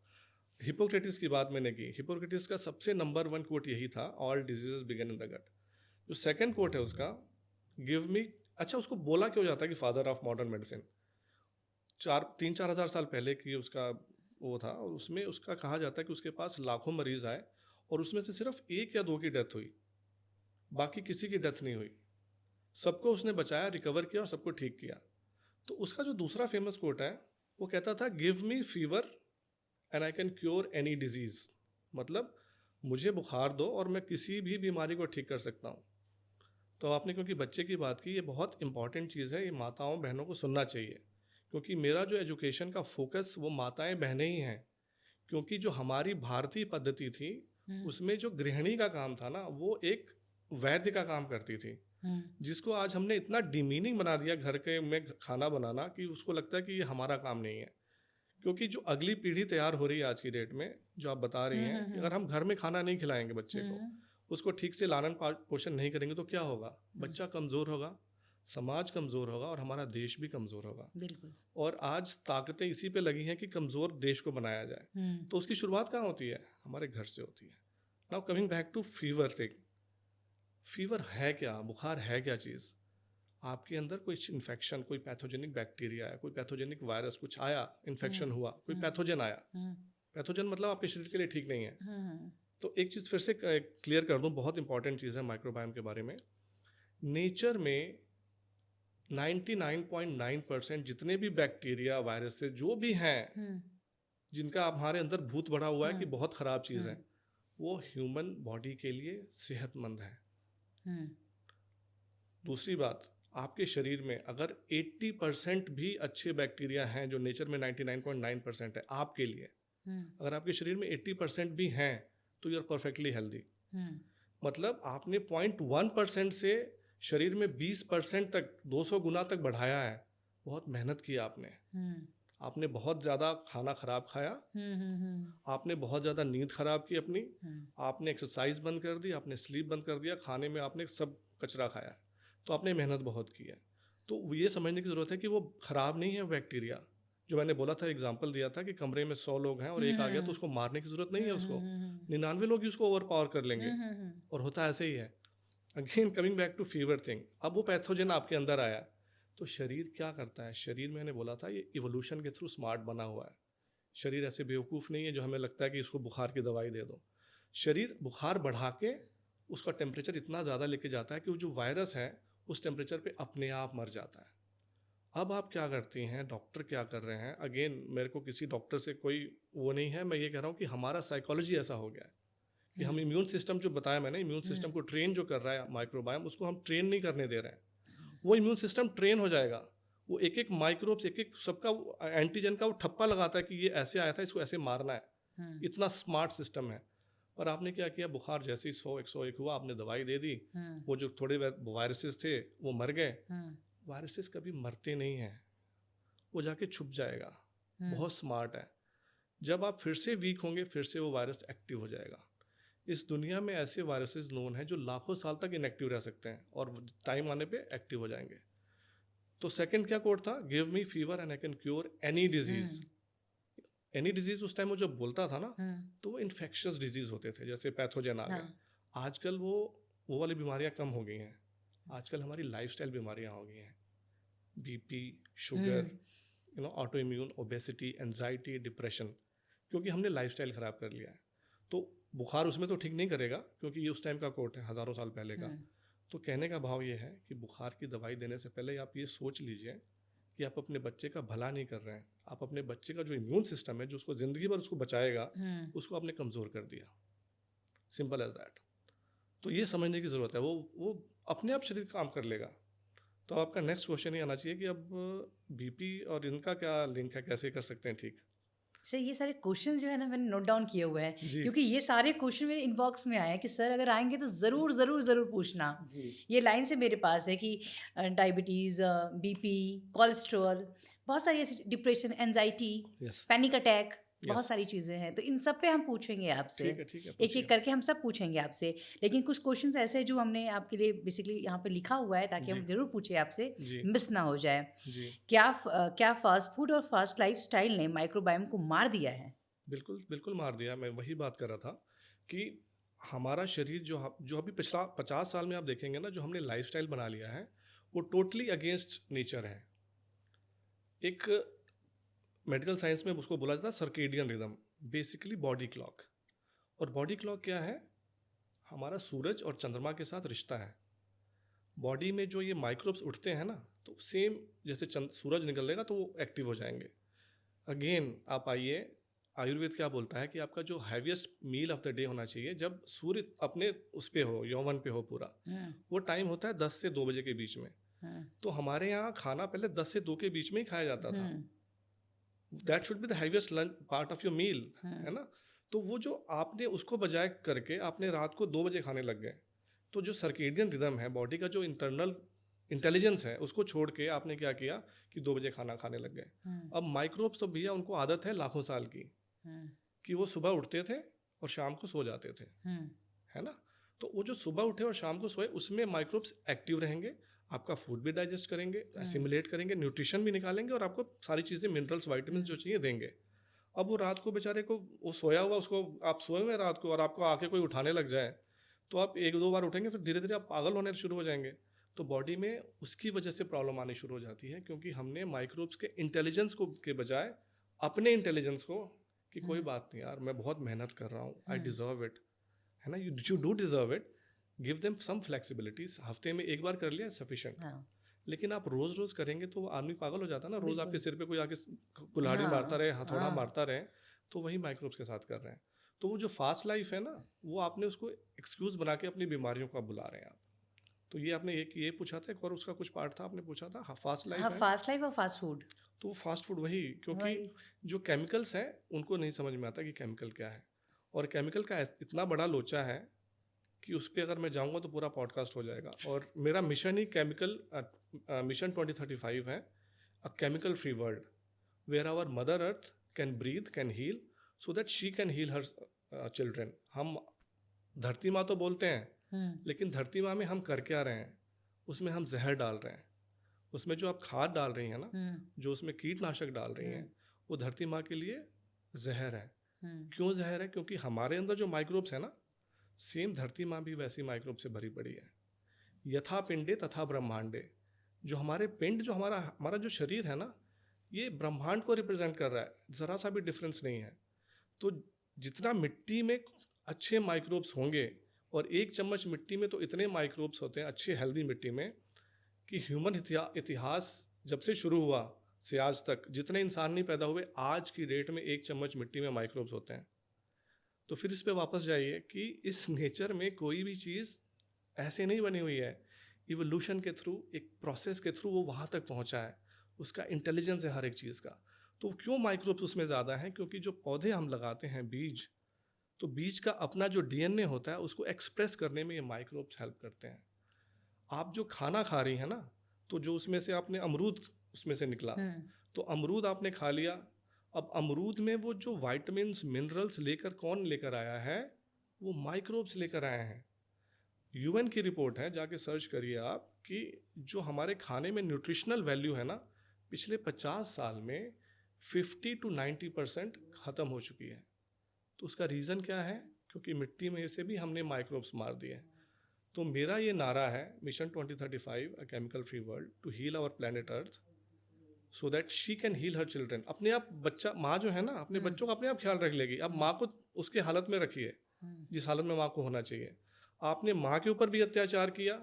हिपोक्रेटिस की बात मैंने की, हिपोक्रेटिस का सबसे नंबर 1 कोट यही था, all diseases begin in the gut. जो सेकंड कोट है उसका, गिव मी, अच्छा उसको बोला क्यों जाता है कि फादर ऑफ मॉडर्न मेडिसिन? 3-4 हज़ार साल पहले की उसका वो था, और उसमें उसका कहा जाता है कि उसके पास लाखों मरीज आए और उसमें से सिर्फ 1 या 2 की डेथ हुई, बाकी किसी की डेथ नहीं हुई। सबको उसने बचाया, रिकवर किया और सबको ठीक किया। तो उसका जो दूसरा फेमस कोट है वो कहता था, give me fever and I can cure any disease. मतलब मुझे बुखार दो और मैं किसी भी बीमारी को ठीक कर सकता हूँ। तो आपने क्योंकि बच्चे की बात की, ये बहुत इंपॉर्टेंट चीज़ है, ये माताओं बहनों को सुनना चाहिए, क्योंकि मेरा जो एजुकेशन का फोकस वो माताएं बहनें ही हैं। क्योंकि जो हमारी भारतीय पद्धति थी उसमें जो गृहिणी का काम था ना, वो एक वैद्य का काम करती थी, जिसको आज हमने इतना डिमीनिंग बना दिया घर के में खाना बनाना, कि उसको लगता है कि ये हमारा काम नहीं है। क्योंकि जो अगली पीढ़ी तैयार हो रही है आज की डेट में, जो आप बता रही हैं कि अगर हम घर में खाना नहीं खिलाएंगे बच्चे को, उसको ठीक से लालन पोषण नहीं करेंगे, तो क्या होगा? बच्चा कमज़ोर होगा, समाज कमज़ोर होगा और हमारा देश भी कमज़ोर होगा। बिल्कुल। और आज ताकतें इसी पे लगी हैं कि कमज़ोर देश को बनाया जाए। तो उसकी शुरुआत कहाँ होती है? हमारे घर से होती है। Now coming back to fever thing, fever है क्या, बुखार है क्या चीज़? आपके अंदर कोई इन्फेक्शन, कोई पैथोजेनिक बैक्टीरिया आया, कोई पैथोजेनिक वायरस कुछ आया, इन्फेक्शन हुआ, कोई पैथोजन आया। पैथोजन मतलब आपके शरीर के लिए ठीक नहीं है। तो एक चीज़ फिर से क्लियर कर दूं, बहुत इंपॉर्टेंट चीज़ है माइक्रोबायोम के बारे में। नेचर में 99.9% जितने भी बैक्टीरिया, वायरसेस जो भी हैं, जिनका हमारे अंदर भूत बढ़ा हुआ है कि बहुत ख़राब चीज़ है, वो ह्यूमन बॉडी के लिए सेहतमंद है। दूसरी बात, आपके शरीर में अगर 80% भी अच्छे बैक्टीरिया हैं, जो नेचर में 99.9% है आपके लिए, अगर आपके शरीर में 80% भी हैं, तो यू आर परफेक्टली हेल्दी। मतलब आपने 0.1% से शरीर में 20% तक, 200 गुना तक बढ़ाया है। बहुत मेहनत की आपने। आपने बहुत ज़्यादा खाना खराब खाया, आपने बहुत ज़्यादा नींद खराब की अपनी, आपने एक्सरसाइज बंद कर दी, आपने स्लीप बंद कर दिया, खाने में आपने सब कचरा खाया, तो आपने मेहनत बहुत की है। तो ये समझने की ज़रूरत है कि वो ख़राब नहीं है बैक्टीरिया। जो मैंने बोला था, एग्जांपल दिया था कि कमरे में 100 लोग हैं और एक आ गया, तो उसको मारने की ज़रूरत नहीं है, उसको 99 लोग ही उसको ओवर पावर कर लेंगे। और होता ऐसे ही है। Again coming back to fever thing, अब वो पैथोजन आपके अंदर आया, तो शरीर क्या करता है, शरीर मैंने बोला था ये इवोल्यूशन के थ्रू स्मार्ट बना हुआ है। शरीर ऐसे बेवकूफ़ नहीं है जो हमें लगता है कि इसको बुखार की दवाई दे दो। शरीर बुखार बढ़ा के उसका टेम्परेचर इतना ज़्यादा लेके जाता है कि वो जो वायरस है उस टेम्परेचर पे अपने आप मर जाता है। अब आप क्या करती हैं, डॉक्टर क्या कर रहे हैं, अगेन मेरे को किसी डॉक्टर से कोई वो नहीं है, मैं ये कह रहा हूँ कि हमारा साइकोलॉजी ऐसा हो गया है कि हम हुँ, इम्यून सिस्टम जो बताया मैंने, इम्यून सिस्टम हुँ, को ट्रेन जो कर रहा है माइक्रोबायोम, उसको हम ट्रेन नहीं करने दे रहे हैं। वो इम्यून सिस्टम ट्रेन हो जाएगा, वो एक एक माइक्रोब्स, एक एक सबका एंटीजन का वो ठप्पा लगाता है कि ये ऐसे आया था, इसको ऐसे मारना है। हुँ, इतना स्मार्ट सिस्टम है। पर आपने क्या किया, बुखार जैसे ही 100 101 हुआ, आपने दवाई दे दी, हुँ, वो जो थोड़े वायरसेस थे वो मर गए। हुँ, वायरसेस कभी मरते नहीं हैं, वो जाके छुप जाएगा। हुँ, बहुत स्मार्ट है। जब आप फिर से वीक होंगे, फिर से वो वायरस एक्टिव हो जाएगा। इस दुनिया में ऐसे वायरसेस नोन हैं जो लाखों साल तक इनएक्टिव रह सकते हैं और टाइम आने पे एक्टिव हो जाएंगे। तो सेकंड क्या कोड था, give me fever and I can cure any disease. Hmm, any disease उस टाइम वो जब बोलता था ना, हुँ, तो वो इन्फेक्शियस डिजीज होते थे, जैसे पैथोजन आ हाँ, गए। आजकल वो वाली बीमारियां कम हो गई हैं। आजकल हमारी लाइफस्टाइल बीमारियां हो गई हैं, बीपी, शुगर, हुँ, auto immune, obesity, anxiety, depression, क्योंकि हमने लाइफस्टाइल ख़राब कर लिया है। तो बुखार उसमें तो ठीक नहीं करेगा, क्योंकि ये उस टाइम का कोट है, हज़ारों साल पहले का। हुँ, तो कहने का भाव ये है कि बुखार की दवाई देने से पहले आप ये सोच लीजिए कि आप अपने बच्चे का भला नहीं कर रहे हैं। आप अपने बच्चे का जो इम्यून सिस्टम है, जो उसको ज़िंदगी भर उसको बचाएगा, हुँ। उसको आपने कमज़ोर कर दिया। Simple as that. तो ये समझने की ज़रूरत है, वो अपने आप शरीर काम कर लेगा। तो आपका नेक्स्ट क्वेश्चन ये आना चाहिए कि अब बीपी और इनका क्या लिंक है, कैसे कर सकते हैं ठीक? सर ये सारे क्वेश्चंस जो है ना मैंने नोट डाउन किए हुए हैं जी। क्योंकि ये सारे क्वेश्चन मेरे इनबॉक्स में आए हैं कि सर अगर आएंगे तो ज़रूर ज़रूर ज़रूर पूछना। जी। ये लाइन से मेरे पास है कि डायबिटीज़, बीपी, कोलेस्ट्रॉल, बहुत सारी ऐसी depression, anxiety, yes. Panic attack, बहुत यस। सारी चीज़ें हैं। तो इन सब पे हम पूछेंगे आपसे। ठीक है, एक-एक पूछिए। करके हम सब पूछेंगे आपसे। लेकिन कुछ क्वेश्चंस ऐसे हैं जो हमने आपके लिए बेसिकली यहाँ पे लिखा हुआ है ताकि जी। हम ज़रूर पूछें आपसे, जी। मिस ना हो जाए। जी। क्या फ़ास्ट फूड और फ़ास्ट लाइफ़स्टाइल ने माइक्रोबायोम को मार दिया है? बिल्कुल, बिल्कुल मार दिया। मैं वही बात कर रहा था कि हमारा शरीर जो अभी पिछला 50 साल में आप देखेंगे ना, जो हमने लाइफ़स्टाइल बना लिया है, वो टोटली अगेंस्ट नेचर है। एक मेडिकल साइंस में उसको बोला जाता है circadian rhythm, basically body clock. और बॉडी क्लॉक क्या है? हमारा सूरज और चंद्रमा के साथ रिश्ता है। बॉडी में जो ये माइक्रोब्स उठते हैं ना, तो सेम जैसे सूरज निकलेगा तो वो एक्टिव हो जाएंगे। अगेन आप आइए, आयुर्वेद क्या बोलता है कि आपका जो heaviest meal of the day होना चाहिए जब सूर्य अपने उस पे हो, यौवन पे हो पूरा, हुँ, वो टाइम होता है 10 से 2 बजे के बीच में। हुँ, तो हमारे यहाँ खाना पहले 10 से 2 के बीच में ही खाया जाता था। हुँ, that should be the heaviest lunch part of your meal, हुँ, है ना? तो वो जो आपने उसको बजाय करके आपने रात को 2 बजे खाने लग गए। तो जो सर्केडियन रिदम है, बॉडी का जो इंटरनल इंटेलिजेंस है, उसको छोड़ के आपने क्या किया कि 2 बजे खाना खाने लग गए। हुँ, अब माइक्रोब्स तो भैया उनको आदत है लाखों साल की, हुँ, कि वो सुबह उठते थे और शाम को सो जाते थे, हुँ, है ना? तो वो जो सुबह उठे और शाम को सोए, उसमें माइक्रोब्स एक्टिव रहेंगे, आपका फूड भी डाइजेस्ट करेंगे, हुँ, एसिमिलेट करेंगे, न्यूट्रिशन भी निकालेंगे और आपको सारी चीज़ें, मिनरल्स, विटामिन जो हुँ, चाहिए देंगे। अब वो रात को बेचारे को, वो सोया हुआ, उसको आप सोए हुए हैं रात को और आपको आके कोई उठाने लग जाए, तो आप 1-2 बार उठेंगे, फिर धीरे-धीरे आप पागल होने शुरू हो जाएँगे। तो बॉडी में उसकी वजह से प्रॉब्लम आनी शुरू हो जाती है, क्योंकि हमने माइक्रोब्स के इंटेलिजेंस को के बजाय अपने इंटेलिजेंस को, कि कोई हुँ, बात नहीं यार, मैं बहुत मेहनत कर रहा हूँ, आई हुँ, डिज़र्व इट, है ना? You do deserve it, give them some flexibilities. हफ्ते में 1 बार कर लिया सफिशिएंट। हाँ, लेकिन आप रोज़-रोज़ करेंगे तो वो आदमी पागल हो जाता है ना, रोज़ आपके बिल्कुल। सिर पे कोई आके कुल्हाड़ी मारता हाँ, रहे, हथौड़ा हाँ, मारता रहे, तो वही माइक्रोब्स के साथ कर रहे हैं। तो वो जो फ़ास्ट लाइफ़ है ना, वो आपने उसको एक्सक्यूज़ बना के अपनी बीमारियों को आप बुला रहे हैं आप। तो ये आपने एक ये पूछा था, एक और उसका कुछ पार्ट था, आपने पूछा था, हाँ, फ़ास्ट हाँ, लाइफ़ है, फ़ास्ट लाइफ़ और फ़ास्ट फूड, तो वो फ़ास्ट फूड वही, क्योंकि वही। जो केमिकल्स हैं, उनको नहीं समझ में आता कि केमिकल क्या है। और केमिकल का इतना बड़ा लोचा है कि उस पे अगर मैं जाऊँगा तो पूरा पॉडकास्ट हो जाएगा। और मेरा मिशन ही मिशन 2035 है, a chemical free world where our mother earth can breathe, can heal, so that she can heal her children. हम धरती माँ तो बोलते हैं, हुँ, लेकिन धरती माँ में हम कर क्या रहे हैं? उसमें हम जहर डाल रहे हैं। उसमें जो आप खाद डाल रही हैं ना, हुँ, जो उसमें कीटनाशक डाल रही हुँ, हैं, वो धरती माँ के लिए जहर है। हुँ, क्यों जहर है? क्योंकि हमारे अंदर जो माइक्रोब्स है ना, सेम धरती माँ भी वैसी माइक्रोब से भरी पड़ी है। यथा पिंडे तथा ब्रह्मांडे, जो हमारे पिंड, जो हमारा हमारा जो शरीर है ना, ये ब्रह्मांड को रिप्रेजेंट कर रहा है, ज़रा सा भी डिफरेंस नहीं है। तो जितना मिट्टी में अच्छे माइक्रोब्स होंगे, और एक चम्मच मिट्टी में तो इतने माइक्रोब्स होते हैं अच्छे हेल्दी मिट्टी में, कि ह्यूमन इतिहास जब से शुरू हुआ से आज तक जितने इंसान नहीं पैदा हुए, आज की डेट में एक चम्मच मिट्टी में माइक्रोब्स होते हैं। तो फिर इस पे वापस जाइए कि इस नेचर में कोई भी चीज़ ऐसे नहीं बनी हुई है, इवोल्यूशन के थ्रू, एक प्रोसेस के थ्रू वो वहाँ तक पहुँचा है, उसका इंटेलिजेंस है हर एक चीज़ का। तो क्यों माइक्रोब्स उसमें ज़्यादा हैं? क्योंकि जो पौधे हम लगाते हैं बीज, तो बीज का अपना जो डीएनए होता है उसको एक्सप्रेस करने में ये माइक्रोब्स हेल्प करते हैं। आप जो खाना खा रही हैं ना, तो जो उसमें से आपने अमरूद उसमें से निकला, तो अमरूद आपने खा लिया। अब अमरूद में वो जो वाइटामिन्स मिनरल्स लेकर कौन लेकर आया है? वो माइक्रोब्स लेकर आए हैं। यूएन की रिपोर्ट है, जाके सर्च करिए आप, कि जो हमारे खाने में न्यूट्रिशनल वैल्यू है ना, पिछले 50 साल में 50 to 90% ख़त्म हो चुकी है। तो उसका रीज़न क्या है? क्योंकि मिट्टी में से भी हमने माइक्रोब्स मार दिए हैं। तो मेरा ये नारा है, mission 2035 a chemical free world, to heal our planet earth so that she can heal her children. अपने आप बच्चा, माँ जो है ना, अपने बच्चों का अपने आप ख्याल रख लेगी। अब माँ को उसके हालत में रखिए जिस हालत में माँ को होना चाहिए। आपने माँ के ऊपर भी अत्याचार किया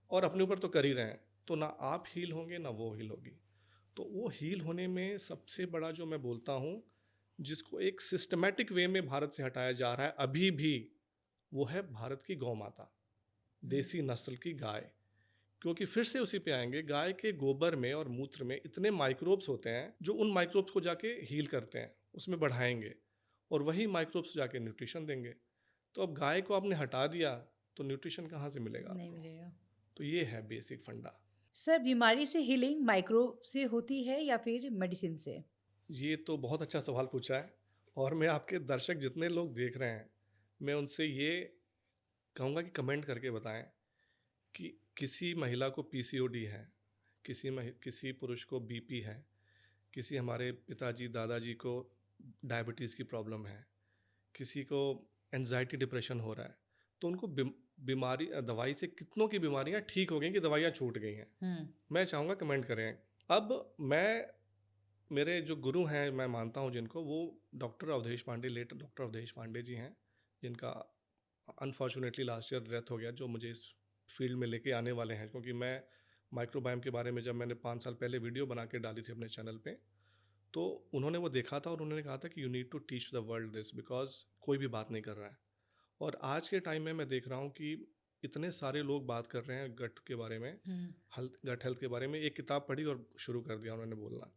और अपने ऊपर तो कर ही रहे हैं, तो ना आप हील होंगे ना वो हील होगी। तो वो हील होने में सबसे बड़ा जो मैं बोलता हूँ, जिसको एक सिस्टमेटिक वे में भारत से हटाया जा रहा है अभी भी, वो है भारत की गौ माता, देसी नस्ल की गाय। क्योंकि फिर से उसी पे आएंगे, गाय के गोबर में और मूत्र में इतने माइक्रोब्स होते हैं जो उन माइक्रोब्स को जाके हील करते हैं, उसमें बढ़ाएंगे, और वही माइक्रोब्स जाके न्यूट्रिशन देंगे। तो अब गाय को आपने हटा दिया तो न्यूट्रिशन कहाँ से मिलेगा नहीं आपको? मिलेगा। तो ये है बेसिक फंडा। सर, बीमारी से हीलिंग माइक्रोब से होती है या फिर मेडिसिन से? ये तो बहुत अच्छा सवाल पूछा है, और मैं आपके दर्शक जितने लोग देख रहे हैं, मैं उनसे ये कहूँगा कि कमेंट करके बताएं कि किसी महिला को पीसीओडी है, किसी पुरुष को बीपी है, किसी हमारे पिताजी दादाजी को डायबिटीज़ की प्रॉब्लम है, किसी को एनजाइटी डिप्रेशन हो रहा है, तो उनको बीमारी दवाई से कितनों की बीमारियां ठीक हो गई कि दवाइयां छूट गई हैं। मैं चाहूँगा कमेंट करें। अब मैं, मेरे जो गुरु हैं मैं मानता हूँ जिनको, वो doctor Avadhesh Pande, late doctor Avadhesh Pande ji हैं, जिनका अनफॉर्चुनेटली लास्ट ईयर डेथ हो गया, जो मुझे इस फील्ड में लेके आने वाले हैं। क्योंकि मैं माइक्रोबायोम के बारे में जब मैंने 5 साल पहले वीडियो बना के डाली थी अपने चैनल पे, तो उन्होंने वो देखा था और उन्होंने कहा था कि you need to teach the world this, because कोई भी बात नहीं कर रहा है। और आज के टाइम में मैं देख रहा हूँ कि इतने सारे लोग बात कर रहे हैं गट के बारे में, गट हेल्थ के बारे में। एक किताब पढ़ी और शुरू कर दिया उन्होंने बोलना।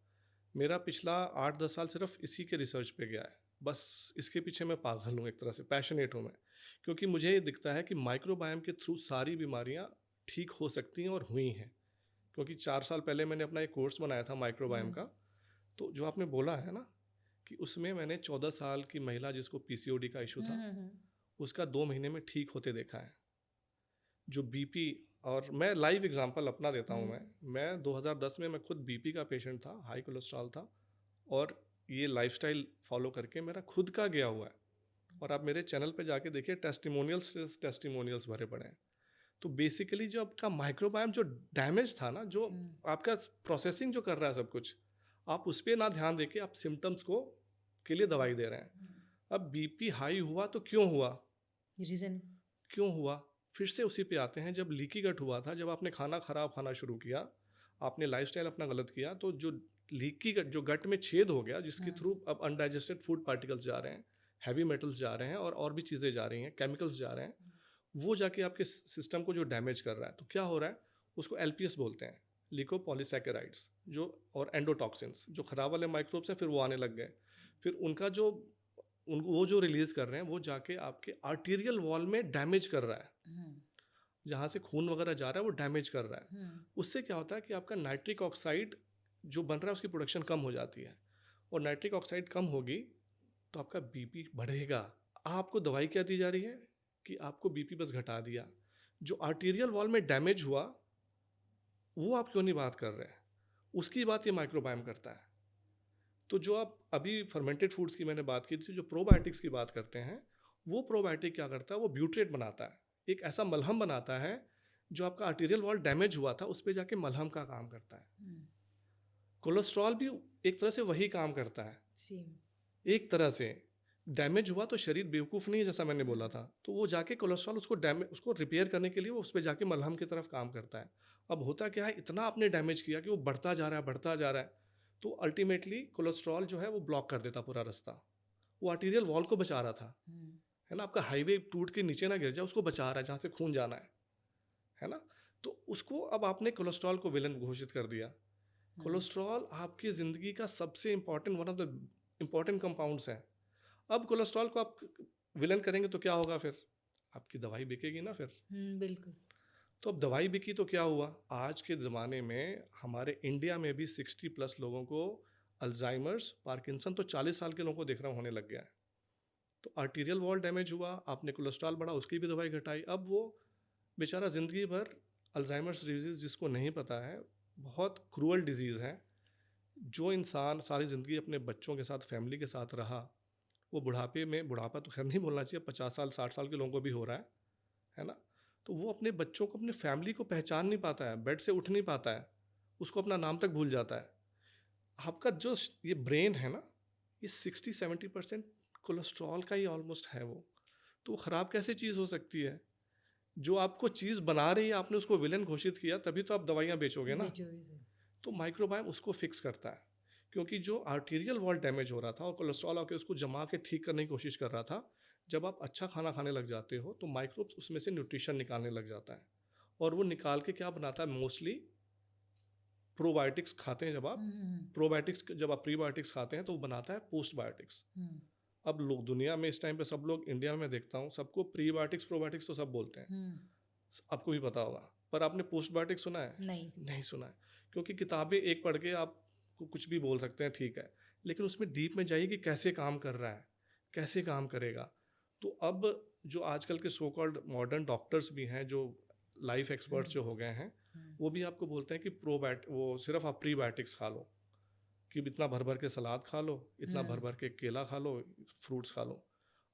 मेरा पिछला 8-10 साल सिर्फ इसी के रिसर्च पे गया है, बस इसके पीछे मैं पागल हूँ, एक तरह से पैशनेट हूँ मैं। क्योंकि मुझे ये दिखता है कि माइक्रोबायोम के थ्रू सारी बीमारियाँ ठीक हो सकती हैं और हुई हैं। क्योंकि 4 साल पहले मैंने अपना एक कोर्स बनाया था माइक्रोबायोम का, तो जो आपने बोला है ना, कि उसमें मैंने 14 साल की महिला जिसको पीसीओडी का इशू था, उसका 2 महीने में ठीक होते देखा है। जो बीपी, और मैं लाइव एग्जांपल अपना देता हूँ, मैं 2010 में मैं खुद बीपी का पेशेंट था, हाई कोलेस्ट्रॉल था, और ये लाइफस्टाइल फॉलो करके मेरा खुद का गया हुआ है। और आप मेरे चैनल पे जाके देखिए, टेस्टिमोनियल्स भरे पड़े हैं। तो बेसिकली जो आपका माइक्रोबायोम जो डैमेज था ना, जो आपका प्रोसेसिंग जो कर रहा है सब कुछ, आप उस पर ना ध्यान देके आप सिम्टम्स को के लिए दवाई दे रहे हैं। अब बीपी हाई हुआ तो क्यों हुआ, रीजन क्यों हुआ? फिर से उसी पे आते हैं, जब लीकी गट हुआ था, जब आपने खाना खराब खाना शुरू किया, आपने लाइफस्टाइल अपना गलत किया, तो जो लीकी गट, जो गट में छेद हो गया, जिसके थ्रू अब अनडाइजेस्टेड फूड पार्टिकल्स जा रहे हैं, हैवी मेटल्स जा रहे हैं, और भी चीज़ें जा रही हैं, केमिकल्स जा रहे हैं, वो जाके आपके सिस्टम को जो डैमेज कर रहा है। तो क्या हो रहा है, उसको एलपीएस बोलते हैं, लिकोपॉलीसैकेराइड्स, जो और एंडोटॉक्सिन्स, जो खराब वाले माइक्रोब्स हैं, फिर वो आने लग गए। फिर उनका जो वो जो रिलीज़ कर रहे हैं, वो जाके आपके आर्टीरियल वॉल में डैमेज कर रहा है, जहाँ से खून वगैरह जा रहा है वो डैमेज कर रहा है। उससे क्या होता है कि आपका नाइट्रिक ऑक्साइड जो बन रहा है उसकी प्रोडक्शन कम हो जाती है, और नाइट्रिक ऑक्साइड कम होगी तो आपका बीपी बढ़ेगा। आपको दवाई क्या दी जा रही है कि आपको बीपी बस घटा दिया, जो आर्टीरियल वॉल में डैमेज हुआ वो आप क्यों नहीं बात कर रहे हैं, उसकी बात ये माइक्रोबायोम करता है। तो जो आप अभी फर्मेंटेड फूड्स की मैंने बात की थी, जो प्रोबायोटिक्स की बात करते हैं, वो प्रोबायोटिक क्या करता है, वो ब्यूट्रेट बनाता है, एक ऐसा मलहम बनाता है जो आपका आर्टीरियल वॉल डैमेज हुआ था उस पे जाके मलहम का काम करता है। हम्म, कोलेस्ट्रॉल भी एक तरह से वही काम करता है। सेम। एक तरह से डैमेज हुआ तो शरीर बेवकूफ़ नहीं है, जैसा मैंने बोला था, तो वो जाके कोलेस्ट्रॉल उसको डैमेज उसको रिपेयर करने के लिए वो उस पे जाके मलहम की तरफ काम करता है। अब होता क्या है, इतना आपने डैमेज किया कि वो बढ़ता जा रहा है, बढ़ता जा रहा है, तो अल्टीमेटली कोलेस्ट्रॉल जो है वो ब्लॉक कर देता पूरा रास्ता। वो आर्टीरियल वॉल को बचा रहा था, हम्म, है ना, आपका हाईवे टूट के नीचे ना गिर जाए उसको बचा रहा है, जहाँ से खून जाना है ना। तो उसको अब आपने कोलेस्ट्रॉल को विलन घोषित कर दिया। कोलेस्ट्रॉल आपकी ज़िंदगी का सबसे important, one of the important compounds है। अब कोलेस्ट्रॉल को आप विलन करेंगे तो क्या होगा फिर? आपकी दवाई बिकेगी ना फिर। बिल्कुल। तो अब दवाई बिकी तो क्या हुआ? आज के ज़माने में हमारे इंडिया में भी 60+ लोगों को अल्जाइमर्स, पार्किंसन तो 40 साल के लोगों को देख रहा हूँ होने लग गया है। तो आर्टीरियल वॉल डैमेज हुआ, आपने कोलेस्ट्रॉल बढ़ा, उसकी भी दवाई घटाई, अब वो बेचारा ज़िंदगी भर अल्जाइमर्स डिजीज़, जिसको नहीं पता है, बहुत क्रूअल डिजीज़ है। जो इंसान सारी ज़िंदगी अपने बच्चों के साथ, फैमिली के साथ रहा, वो बुढ़ापे में, बुढ़ापा तो खैर नहीं बोलना चाहिए, 50 साल 60 साल के लोगों को भी हो रहा है ना, तो वो अपने बच्चों को, अपने फैमिली को पहचान नहीं पाता है, बेड से उठ नहीं पाता है, उसको अपना नाम तक भूल जाता है। आपका जो ये ब्रेन है ना, ये 60-70% कोलेस्ट्रॉल का ही ऑलमोस्ट है वो। तो वो ख़राब कैसे चीज़ हो सकती है? जो आपको चीज़ बना रही है, आपने उसको विलेन घोषित किया, तभी तो आप दवाइयाँ बेचोगे ना। तो माइक्रोबायोम उसको फिक्स करता है, क्योंकि जो आर्टीरियल वॉल डैमेज हो रहा था और कोलेस्ट्रॉल आके उसको जमा के ठीक करने की कोशिश कर रहा था, जब आप अच्छा खाना खाने लग जाते हो तो माइक्रोब्स उसमें से न्यूट्रिशन निकालने लग जाता है, और वो निकाल के क्या बनाता है, मोस्टली प्रोबायोटिक्स खाते हैं जब आप, प्रोबायोटिक्स जब आप प्रीबायोटिक्स खाते हैं तो वो बनाता है पोस्टबायोटिक्स। अब लोग दुनिया में इस टाइम पे, सब लोग, इंडिया में मैं देखता हूँ, सबको प्रीबायोटिक्स प्रोबायोटिक्स तो सब बोलते हैं, आपको भी पता होगा, पर आपने पोस्टबायोटिक्स सुना है? नहीं। नहीं सुना है, क्योंकि किताबें एक पढ़ के आप कुछ भी बोल सकते हैं, ठीक है, लेकिन उसमें डीप में जाइए कि कैसे काम कर रहा है, कैसे काम करेगा। तो अब जो आजकल के सो कॉल्ड मॉडर्न डॉक्टर्स भी हैं, जो लाइफ एक्सपर्ट्स जो हो गए हैं, वो भी आपको बोलते हैं कि वो सिर्फ आप प्रीबायोटिक्स खा लो, कि इतना भर भर के सलाद खा लो, इतना भर भर के केला खा लो, फ्रूट्स खा लो।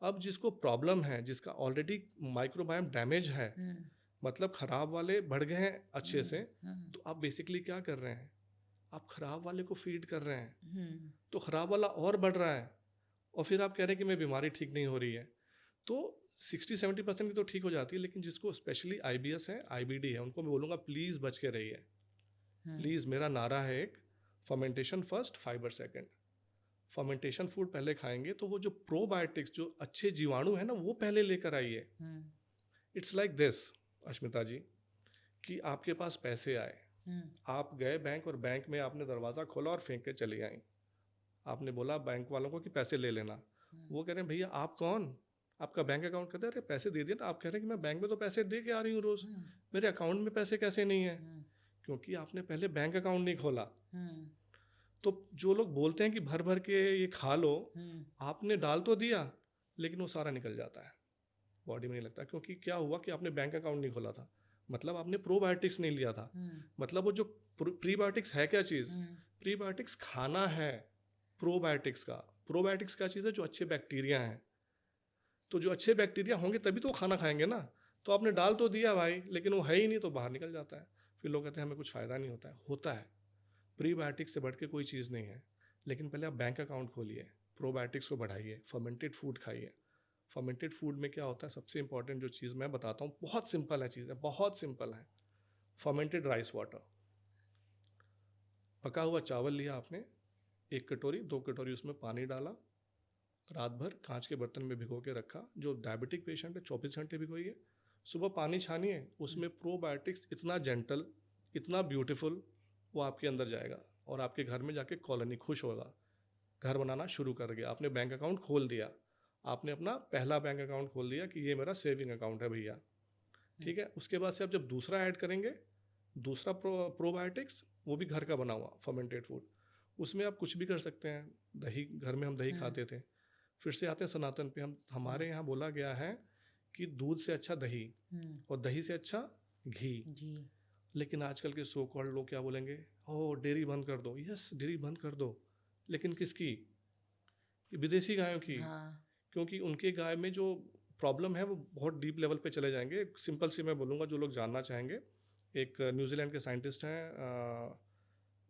अब जिसको प्रॉब्लम है, जिसका ऑलरेडी माइक्रोबायोम डैमेज है, मतलब खराब वाले बढ़ गए हैं अच्छे से, तो आप बेसिकली क्या कर रहे हैं, आप खराब वाले को फीड कर रहे हैं, तो खराब वाला और बढ़ रहा है, और फिर आप कह रहे हैं कि मेरी बीमारी ठीक नहीं हो रही है। तो 60-70% की तो ठीक हो जाती है, लेकिन जिसको स्पेशली IBS है, IBD है, उनको मैं बोलूँगा प्लीज़ बच के रहिए। प्लीज़, मेरा नारा है एक, fermentation first, fibre second. Fermentation food पहले खाएंगे तो वो जो प्रोबायोटिक्स, जो अच्छे जीवाणु है ना, वो पहले लेकर आइए। इट्स लाइक दिस, अश्मिता जी, कि आपके पास पैसे आए, आप गए बैंक, और बैंक में आपने दरवाज़ा खोला और फेंक के चली आई। आपने बोला बैंक वालों को कि पैसे ले लेना, वो कह रहे हैं भैया आप कौन, आपका बैंक अकाउंट, कहते हैं अरे पैसे दे दिए ना। आप कह रहे हैं कि मैं बैंक में तो पैसे दे के आ रही हूँ रोज़, मेरे अकाउंट में पैसे कैसे नहीं है? क्योंकि आपने पहले बैंक अकाउंट नहीं खोला। तो जो लोग बोलते हैं कि भर भर के ये खा लो, आपने डाल तो दिया, लेकिन वो सारा निकल जाता है, बॉडी में नहीं लगता। क्योंकि क्या हुआ कि आपने बैंक अकाउंट नहीं खोला था, मतलब आपने प्रोबायोटिक्स नहीं लिया था। मतलब वो जो प्रीबायोटिक्स है क्या चीज़, प्रीबायोटिक्स खाना है प्रोबायोटिक्स का। प्रोबायोटिक्स क्या चीज़ है, जो अच्छे बैक्टीरिया हैं, तो जो अच्छे बैक्टीरिया होंगे तभी तो वो खाना खाएंगे ना। तो आपने डाल तो दिया भाई, लेकिन वो है ही नहीं, तो बाहर निकल जाता है। फिर लोग कहते हैं हमें कुछ फ़ायदा नहीं होता है। होता है, प्रीबायोटिक्स से बढ़ के कोई चीज़ नहीं है, लेकिन पहले आप बैंक अकाउंट खोलिए, प्रोबायोटिक्स को बढ़ाइए, फर्मेंटेड फूड खाइए। फर्मेंटेड फूड में क्या होता है, सबसे इंपॉर्टेंट जो चीज़ मैं बताता हूँ, बहुत सिंपल है चीज़ है, बहुत सिंपल है। फर्मेंटेड राइस वाटर, पका हुआ चावल लिया आपने, 1 कटोरी 2 कटोरी उसमें पानी डाला, रात भर कांच के बर्तन में भिगो के रखा। जो डायबिटिक पेशेंट है 24 घंटे भिगोइए, सुबह पानी छानिए, उसमें प्रोबायोटिक्स इतना जेंटल, इतना ब्यूटीफुल, वो आपके अंदर जाएगा, और आपके घर में जाके कॉलोनी खुश होगा, घर बनाना शुरू कर गया। आपने बैंक अकाउंट खोल दिया, आपने अपना पहला बैंक अकाउंट खोल दिया कि ये मेरा सेविंग अकाउंट है भैया, ठीक है। उसके बाद से आप जब दूसरा ऐड करेंगे, दूसरा प्रोबायोटिक्स, वो भी घर का बना हुआ फर्मेंटेड फूड, उसमें आप कुछ भी कर सकते हैं। दही, घर में हम दही खाते थे। फिर से आते हैं सनातन पे, हमारे यहाँ बोला गया है कि दूध से अच्छा दही, और दही से अच्छा घी। लेकिन आजकल के सो कॉल्ड लोग क्या बोलेंगे, ओ डेयरी बंद कर दो। यस, डेयरी बंद कर दो, लेकिन किसकी? विदेशी गायों की। क्योंकि उनके गाय में जो प्रॉब्लम है वो बहुत डीप लेवल पे चले जाएंगे। सिंपल सी मैं बोलूँगा, जो लोग जानना चाहेंगे, एक न्यूजीलैंड के साइंटिस्ट हैं,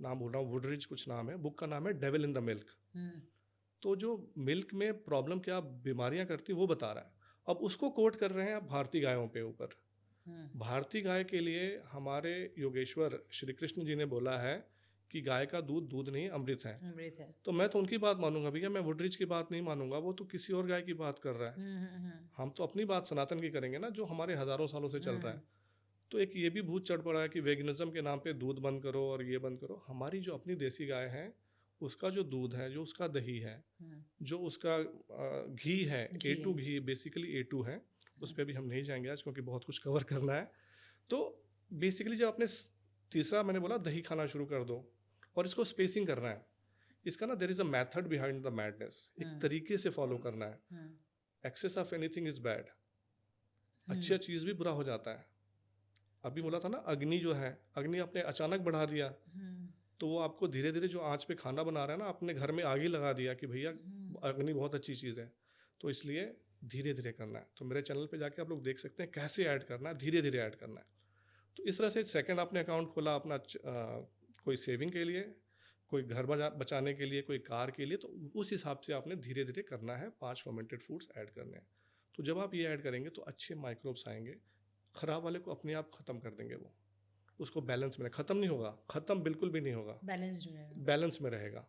नाम बोल रहा हूँ, वुडरिज कुछ नाम है, बुक का नाम है डेविल इन द मिल्क। हम्म, तो जो मिल्क में प्रॉब्लम क्या बीमारियां करती वो बता रहा है। अब उसको कोट कर रहे हैं आप भारतीय गायों पे ऊपर। हम्म, भारतीय गाय के लिए हमारे योगेश्वर श्री कृष्ण जी ने बोला है कि गाय का दूध दूध नहीं अमृत है। अमृत है। तो मैं तो उनकी बात मानूंगा भैया, मैं वुडरिच की बात नहीं मानूंगा, वो तो किसी और गाय की बात कर रहा है। हम्म। हम तो अपनी बात सनातन की करेंगे ना, जो हमारे हजारों सालों से चल रहा है। हम्म, तो एक ये भी भूत चढ़ पड़ा है कि वेगनिज्म के नाम पे दूध बंद करो और ये बंद करो। हमारी जो अपनी देसी गाय है, उसका जो दूध है, जो उसका दही है, हम्म, जो उसका घी है, घी A2 है। घी, बेसिकली A2 है। उस पर भी हम नहीं जाएंगे आज क्योंकि बहुत कुछ कवर करना है। तो बेसिकली जब आपने तीसरा मैंने बोला दही खाना शुरू कर दो, और इसको स्पेसिंग करना है। इसका ना there is a method behind the madness, एक तरीके से फॉलो करना है। Hmm, excess of anything is bad. Hmm, अच्छी चीज़ भी बुरा हो जाता है। अभी बोला था ना, अग्नि जो है, अग्नि आपने अचानक बढ़ा दिया, हम्म, तो वो आपको धीरे धीरे जो आंच पे खाना बना रहा है ना, अपने घर में आग ही लगा दिया कि भैया हम्म, अग्नि बहुत अच्छी चीज़ है। तो इसलिए धीरे धीरे करना है। तो मेरे चैनल पे जाके आप लोग देख सकते हैं कैसे ऐड करना है, धीरे धीरे ऐड करना है। तो इस तरह से सेकंड आपने अकाउंट खोला अपना, कोई सेविंग के लिए, कोई घर बचाने के लिए, कोई कार के लिए, तो उस हिसाब से आपने धीरे धीरे करना है। 5 फर्मेंटेड फूड्स ऐड करने हैं। तो जब आप ये ऐड करेंगे तो अच्छे माइक्रोब्स आएंगे, खराब वाले को अपने आप ख़त्म कर देंगे वो। उसको बैलेंस में, ख़त्म नहीं होगा, ख़त्म बिल्कुल भी नहीं होगा, बैलेंस्ड रहेगा। बैलेंस में रहेगा।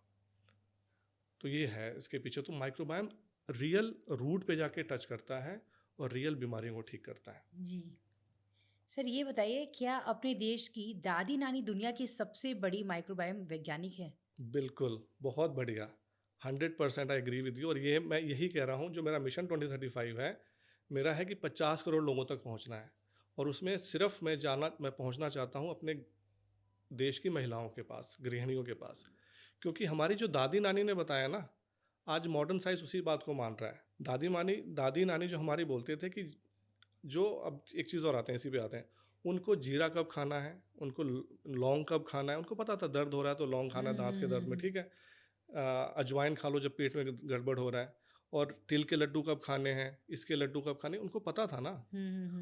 तो ये है इसके पीछे। तो माइक्रोबायोम रियल रूट पे जाके टच करता है और रियल बीमारियों को ठीक करता है। जी। सर ये बताइए, क्या अपने देश की दादी नानी दुनिया की सबसे बड़ी माइक्रोबायोम वैज्ञानिक है? बिल्कुल, बहुत बढ़िया, 100% आई एग्री विद यू। और ये मैं यही कह रहा हूँ, जो मेरा मिशन 2035 है, मेरा है कि 50 करोड़ लोगों तक पहुँचना है। और उसमें सिर्फ मैं पहुँचना चाहता हूँ अपने देश की महिलाओं के पास, गृहिणियों के पास। क्योंकि हमारी जो दादी नानी ने बताया ना, आज मॉडर्न साइंस उसी बात को मान रहा है। दादी नानी जो हमारी बोलते थे कि जो, अब एक चीज़ और आते हैं, इसी पे आते हैं, उनको जीरा कब खाना है, उनको लौंग कब खाना है, उनको पता था दर्द हो रहा है तो लौंग खाना है दांत के दर्द में, ठीक है। अजवाइन खा लो जब पेट में गड़बड़ हो रहा है। और तिल के लड्डू कब खाने हैं, इसके लड्डू कब खाने हैं, उनको पता था ना।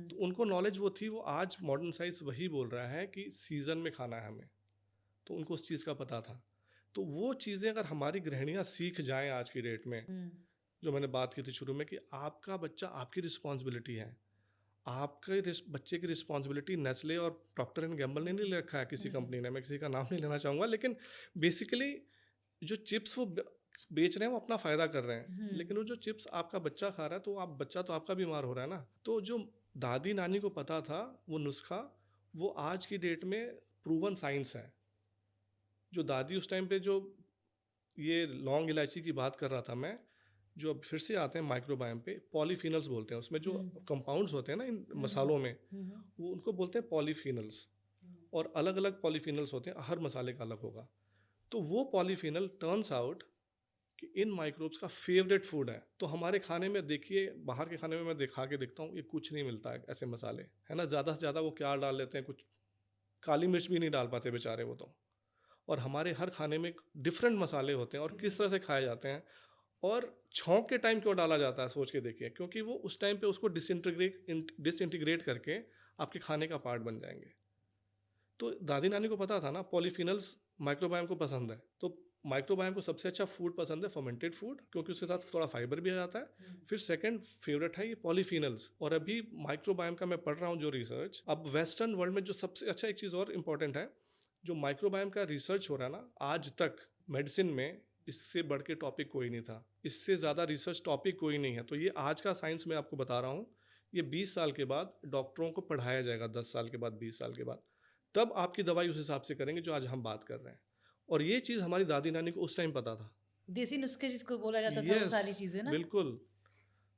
तो उनको नॉलेज वो थी। वो आज मॉडर्न साइंस वही बोल रहा है कि सीज़न में खाना है हमें, तो उनको उस चीज़ का पता था। तो वो चीज़ें अगर हमारी गृहिणियाँ सीख जाएं आज की डेट में, जो मैंने बात की थी शुरू में, कि आपका बच्चा आपकी रिस्पॉन्सिबिलिटी है। आपके बच्चे की रिस्पॉन्सिबिलिटी नेस्ले और प्रॉक्टर एंड गैम्बल ने नहीं ले रखा है किसी कंपनी ने, मैं किसी का नाम नहीं लेना चाहूँगा, लेकिन बेसिकली जो चिप्स वो बेच रहे हैं वो अपना फ़ायदा कर रहे हैं। लेकिन वो जो चिप्स आपका बच्चा खा रहा है, तो आप बच्चा तो आपका बीमार हो रहा है ना। तो जो दादी नानी को पता था वो नुस्खा, वो आज की डेट में प्रूवन साइंस है। जो दादी उस टाइम पे, जो ये लौंग इलायची की बात कर रहा था मैं, जो अब फिर से आते हैं माइक्रोबायोम पे, पॉलीफिनल्स बोलते हैं उसमें, जो कंपाउंड्स होते हैं ना इन मसालों में, वो उनको बोलते हैं पॉलीफिनल्स। और अलग अलग पॉलीफिनल्स होते हैं, हर मसाले का अलग होगा। तो वो पॉलीफिनल टर्न्स आउट कि इन माइक्रोब्स का फेवरेट फूड है। तो हमारे खाने में देखिए, बाहर के खाने में मैं दिखा के देखता हूँ, ये कुछ नहीं मिलता है ऐसे मसाले, है ना। ज़्यादा से ज़्यादा वो क्या डाल लेते हैं, कुछ काली मिर्च भी नहीं डाल पाते बेचारे वो तो। और हमारे हर खाने में डिफरेंट मसाले होते हैं और किस तरह से खाए जाते हैं। और छौंक के टाइम क्यों डाला जाता है, सोच के देखिए, क्योंकि वो उस टाइम पे उसको डिसइंटीग्रेट करके आपके खाने का पार्ट बन जाएंगे। तो दादी नानी को पता था ना, पॉलीफिनल्स माइक्रोबायोम को पसंद है। तो माइक्रोबायोम को सबसे अच्छा फूड पसंद है फर्मेंटेड फूड, क्योंकि उसके साथ थोड़ा फाइबर भी आ जाता है। फिर सेकंड फेवरेट है ये पॉलीफिनल्स। और अभी माइक्रोबायोम का मैं पढ़ रहा हूँ जो रिसर्च, अब वेस्टर्न वर्ल्ड में जो सबसे अच्छा, एक चीज़ और इम्पॉर्टेंट है, जो माइक्रोबायोम का रिसर्च हो रहा है ना, आज तक मेडिसिन में इससे बढ़ के टॉपिक कोई नहीं था, इससे ज़्यादा रिसर्च टॉपिक कोई नहीं है। तो ये आज का साइंस मैं आपको बता रहा हूँ, ये 20 साल के बाद डॉक्टरों को पढ़ाया जाएगा, 10 साल के बाद, 20 साल के बाद, तब आपकी दवाई उस हिसाब से करेंगे जो आज हम बात कर रहे हैं। और ये चीज़ हमारी दादी नानी को उस टाइम पता था। देसी नुस्खे जिसको बोला जाता था, वो यस, सारी चीजें ना। बिल्कुल।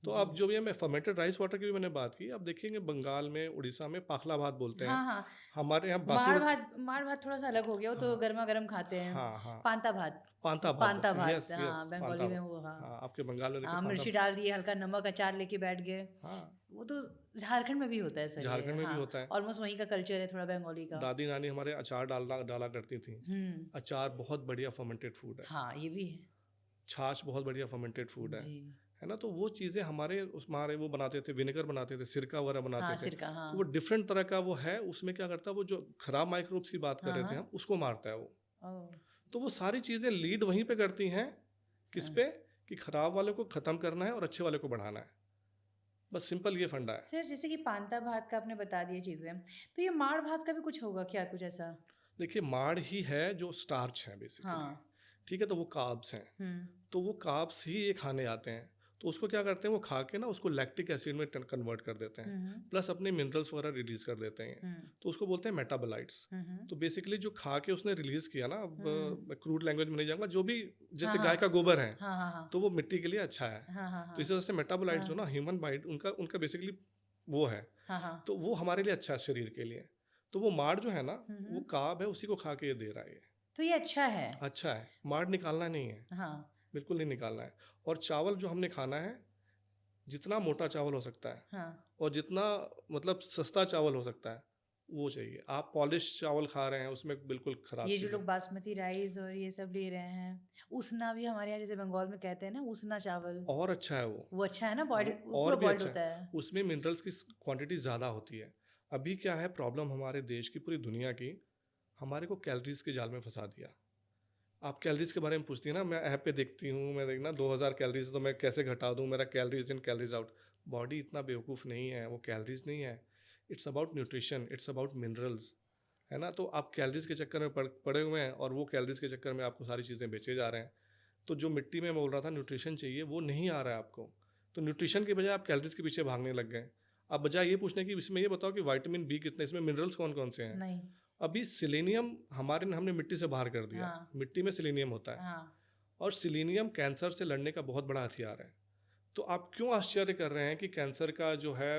तो अब जो भी है, मैं फर्मेंटेड राइस वाटर की भी मैंने बात की, अब देखेंगे बंगाल में, उड़ीसा में पाखला भात बोलते हैं। हाँ हाँ। हमारे यहाँ माड़ भात थोड़ा सा अलग हो गया, वो तो हाँ गर्मा गर्म खाते हैं। हाँ हाँ, पांता भात। पांता भात पांता बोलते हैं, भात, यस यस, हाँ, पांता बंगाली में भात। वो, हाँ। हाँ, आपके बंगाल में देखिए हाँ, पांता। मिर्ची डाल दिए, हल्का नमक अचार लेके बैठ गए। हाँ, वो तो झारखंड में भी होता है सर, ये, झारखंड में भी हाँ। होता है। ऑलमोस्ट वहीं का कल्चर है, थोड़ा बंगाली का। दादी नानी हमारे अचार डाला डाला करती थी। हम्म। अचार बहुत बढ़िया फर्मेंटेड फूड है। हाँ, ये भी है। छाछ बहुत बढ़िया फर्मेंटेड फूड है। जी। है ना? तो वो चीज़ें हमारे वो बनाते थे, विनेगर बनाते थे, सिरका वगैरह हाँ, बनाते थे। सिरका, हाँ। तो वो डिफरेंट तरह का वो है, उसमें क्या करता है वो जो खराब माइक्रोब्स की बात कर हाँ, रहे थे हाँ। हम, उसको मारता है वो। ओह! तो वो सारी चीज़ें लीड वहीं पे करती हैं, किस हाँ। पे? कि खराब वाले को ख़त्म करना है और अच्छे वाले को बढ़ाना है। बस सिंपल ये फंडा है। सर जैसे कि पांता भात का आपने बता दिया चीज़ें, तो ये माड़ भात का भी कुछ होगा क्या कुछ ऐसा? देखिए माड़ ही है जो स्टार्च है बेसिकली, हाँ। ठीक है? तो वो कार्ब्स हैं। हुँ। तो वो कार्ब्स ही ये खाने आते हैं। तो उसको क्या करते हैं वो खा के ना उसको लैक्टिक एसिड में कन्वर्ट कर देते हैं। हुँ, हुँ। प्लस अपने मिनरल्स वगैरह रिलीज़ कर देते हैं। हुँ। तो उसको बोलते हैं मेटाबोलाइट्स। हुँ, हुँ। तो बेसिकली जो खा के उसने रिलीज़ किया ना, अब हुँ। मैं क्रूड लैंग्वेज में नहीं जाऊँगा, जो भी हाँ, जैसे गाय हाँ। का गोबर है, हाँ, हाँ, हाँ। तो वो मिट्टी के लिए अच्छा है। हाँ, हाँ, तो इस हाँ। तरह से मेटाबोलाइट्स जो ना हाँ। ह्यूमन बाइट उनका उनका बेसिकली वो है। हाँ, हाँ। तो वो हमारे लिए अच्छा है शरीर के लिए। तो वो माड़ जो है ना, हुँ, वो हुँ। कार्ब है, उसी को खा के ये दे रहा है ये। तो ये अच्छा है। अच्छा है, माड़ निकालना नहीं है, हाँ। बिल्कुल नहीं निकालना है। और चावल जो हमने खाना है, जितना मोटा चावल हो सकता है हाँ। और जितना मतलब सस्ता चावल हो सकता है, वो चाहिए। आप पॉलिश चावल खा रहे हैं, उसमें बिल्कुल खराब ये जो चीज़ लोग है। बासमती राइस और ये सब ले रहे हैं, उसना भी हमारे यहाँ जैसे बंगाल में कहते हैं ना उसना चावल, और अच्छा है वो। वो अच्छा है ना बॉइल्ड वो वो और पूरा भी बॉइल्ड अच्छा है। होता है। उसमें मिनरल्स की क्वांटिटी ज़्यादा होती है। अभी क्या है प्रॉब्लम हमारे देश की, पूरी दुनिया की, हमारे को कैलोरीज़ के जाल में फँसा दिया। आप कैलोरीज़ के बारे में पूछती हैं ना, मैं ऐप पे देखती हूँ, मैं देखना 2000 कैलोरीज़ तो मैं कैसे घटा दूँ, मेरा कैलोरीज़ इन कैलोरीज़ आउट। बॉडी इतना बेवकूफ़ नहीं है, वो कैलोरीज़ नहीं है। It's about nutrition, it's about minerals, है ना? तो आप कैलोरीज़ के चक्कर में पड़े हुए हैं और वो कैलोरीज़ के चक्कर में आपको सारी चीज़ें बेचे जा रहे हैं। तो जो मिट्टी में मैं बोल रहा था न्यूट्रिशन चाहिए, वो नहीं आ रहा है आपको। तो न्यूट्रिशन की बजाय आप कैलोरीज़ के पीछे भागने लग गए। अब बजाय ये पूछने की इसमें ये बताओ कि विटामिन बी कितने, इसमें मिनरल्स कौन-कौन से हैं? नहीं। अभी सेलेनियम हमने मिट्टी से बाहर कर दिया। हाँ। मिट्टी में सेलेनियम होता है हाँ। और सेलेनियम कैंसर से लड़ने का बहुत बड़ा हथियार है। तो आप क्यों आश्चर्य कर रहे हैं कि कैंसर का जो है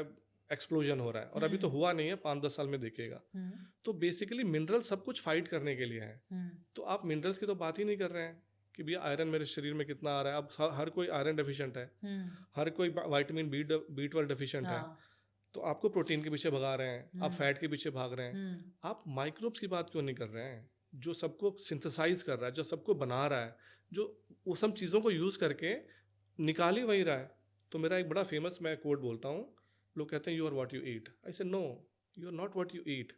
एक्सप्लोजन हो रहा है? और अभी तो हुँ। हुआ नहीं है, 5-10 साल में देखिएगा। हुँ। तो बेसिकली मिनरल सब कुछ फाइट करने के लिए है। हुँ। तो आप मिनरल्स की तो बात ही नहीं कर रहे हैं कि भैया आयरन मेरे शरीर में कितना आ रहा है। अब हर कोई आयरन डेफिशिएंट है, हुँ। हर कोई विटामिन बी 12 डेफिशिएंट है। हाँ। तो आपको प्रोटीन के पीछे भगा रहे हैं, आप हुँ। फैट के पीछे भाग रहे हैं। हुँ। आप माइक्रोब्स की बात क्यों नहीं कर रहे हैं? जो सबको सिंथेसाइज कर रहा है, जो सबको बना रहा है, जो वो सब चीज़ों को यूज़ करके निकाल ही वही रहा है। तो मेरा एक बड़ा फेमस मैं कोट बोलता हूँ, लोग कहते हैं you are what you eat. I say no, you are not what you eat,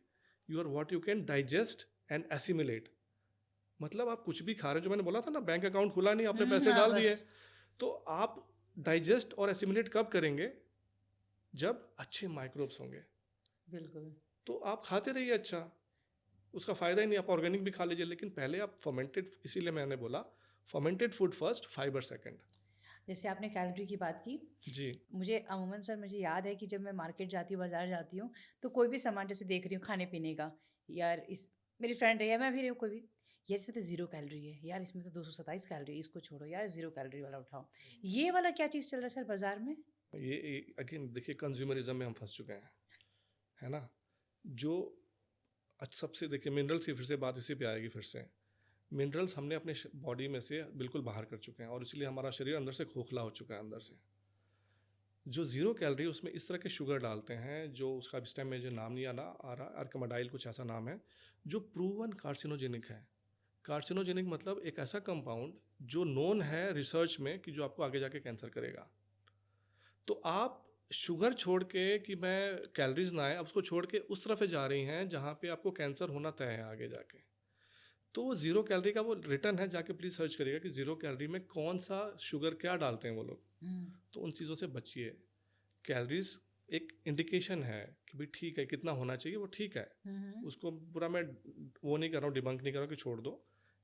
you are what you can digest and assimilate. मतलब आप कुछ भी खा रहे हैं, जो मैंने बोला था ना, बैंक अकाउंट खुला नहीं, आपने पैसे हाँ, डाल दिए। बस। तो आप डाइजेस्ट और एसिमिलेट कब करेंगे? जब अच्छे माइक्रोब्स होंगे। बिल्कुल। तो आप खाते रहिए अच्छा, उसका फ़ायदा ही नहीं। आप ऑर्गेनिक भी खा लीजिए, लेकिन पहले आप फर्मेंटेड, इसीलिए मैंने बोला fermented food first, fibre second. जैसे आपने कैलोरी की बात की, जी। मुझे अमूमन सर मुझे याद है कि जब मैं मार्केट जाती हूँ, बाज़ार जाती हूँ, तो कोई भी सामान जैसे देख रही हूँ खाने-पीने का, यार इस मेरी फ्रेंड है या मैं भी रही हूँ कोई भी, यार इसमें तो 0 कैलोरी है, यार इसमें तो 227 कैलोरी है, इसको छोड़ो यार 0 कैलोरी वाला उठाओ। ये वाला क्या चीज़ चल रहा है सर बाज़ार में? ये अगेन देखिए कंज्यूमरिज्म में हम फंस चुके हैं, है ना? जो सबसे देखिए मिनरल्स की फिर से बात इसी पे आएगी फिर से। मिनरल्स हमने अपने बॉडी में से बिल्कुल बाहर कर चुके हैं और इसलिए हमारा शरीर अंदर से खोखला हो चुका है अंदर से। जो ज़ीरो कैलोरी उसमें इस तरह के शुगर डालते हैं, जो उसका इस टाइम में जो नाम नहीं आ रहा, अर्कमाडाइल कुछ ऐसा नाम है, जो प्रूवन कार्सिनोजेनिक है। कार्सिनोजेनिक मतलब एक ऐसा कंपाउंड जो नोन है रिसर्च में कि जो आपको आगे जाके कैंसर करेगा। तो आप शुगर छोड़ के कि मैं कैलोरीज ना आए, अब उसको छोड़ के उस तरफ जा रही हैं जहाँ पे आपको कैंसर होना तय है आगे जाके। तो वो ज़ीरो कैलोरी का वो रिटर्न है, जाके प्लीज़ सर्च करिएगा कि ज़ीरो कैलोरी में कौन सा शुगर क्या डालते हैं वो लोग। हुँ। तो उन चीज़ों से बचिए। कैलोरीज एक इंडिकेशन है कि भाई ठीक है, कितना होना चाहिए वो ठीक है। हुँ, हुँ। उसको पूरा मैं वो नहीं कर रहा हूँ, डिबंक नहीं कर रहा हूँ कि छोड़ दो,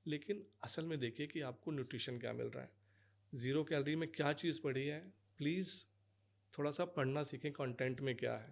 लेकिन असल में देखिए कि आपको न्यूट्रिशन क्या मिल रहा है। ज़ीरो कैलोरी में क्या चीज़ पड़ी है, प्लीज़ थोड़ा सा पढ़ना सीखें कंटेंट में क्या है।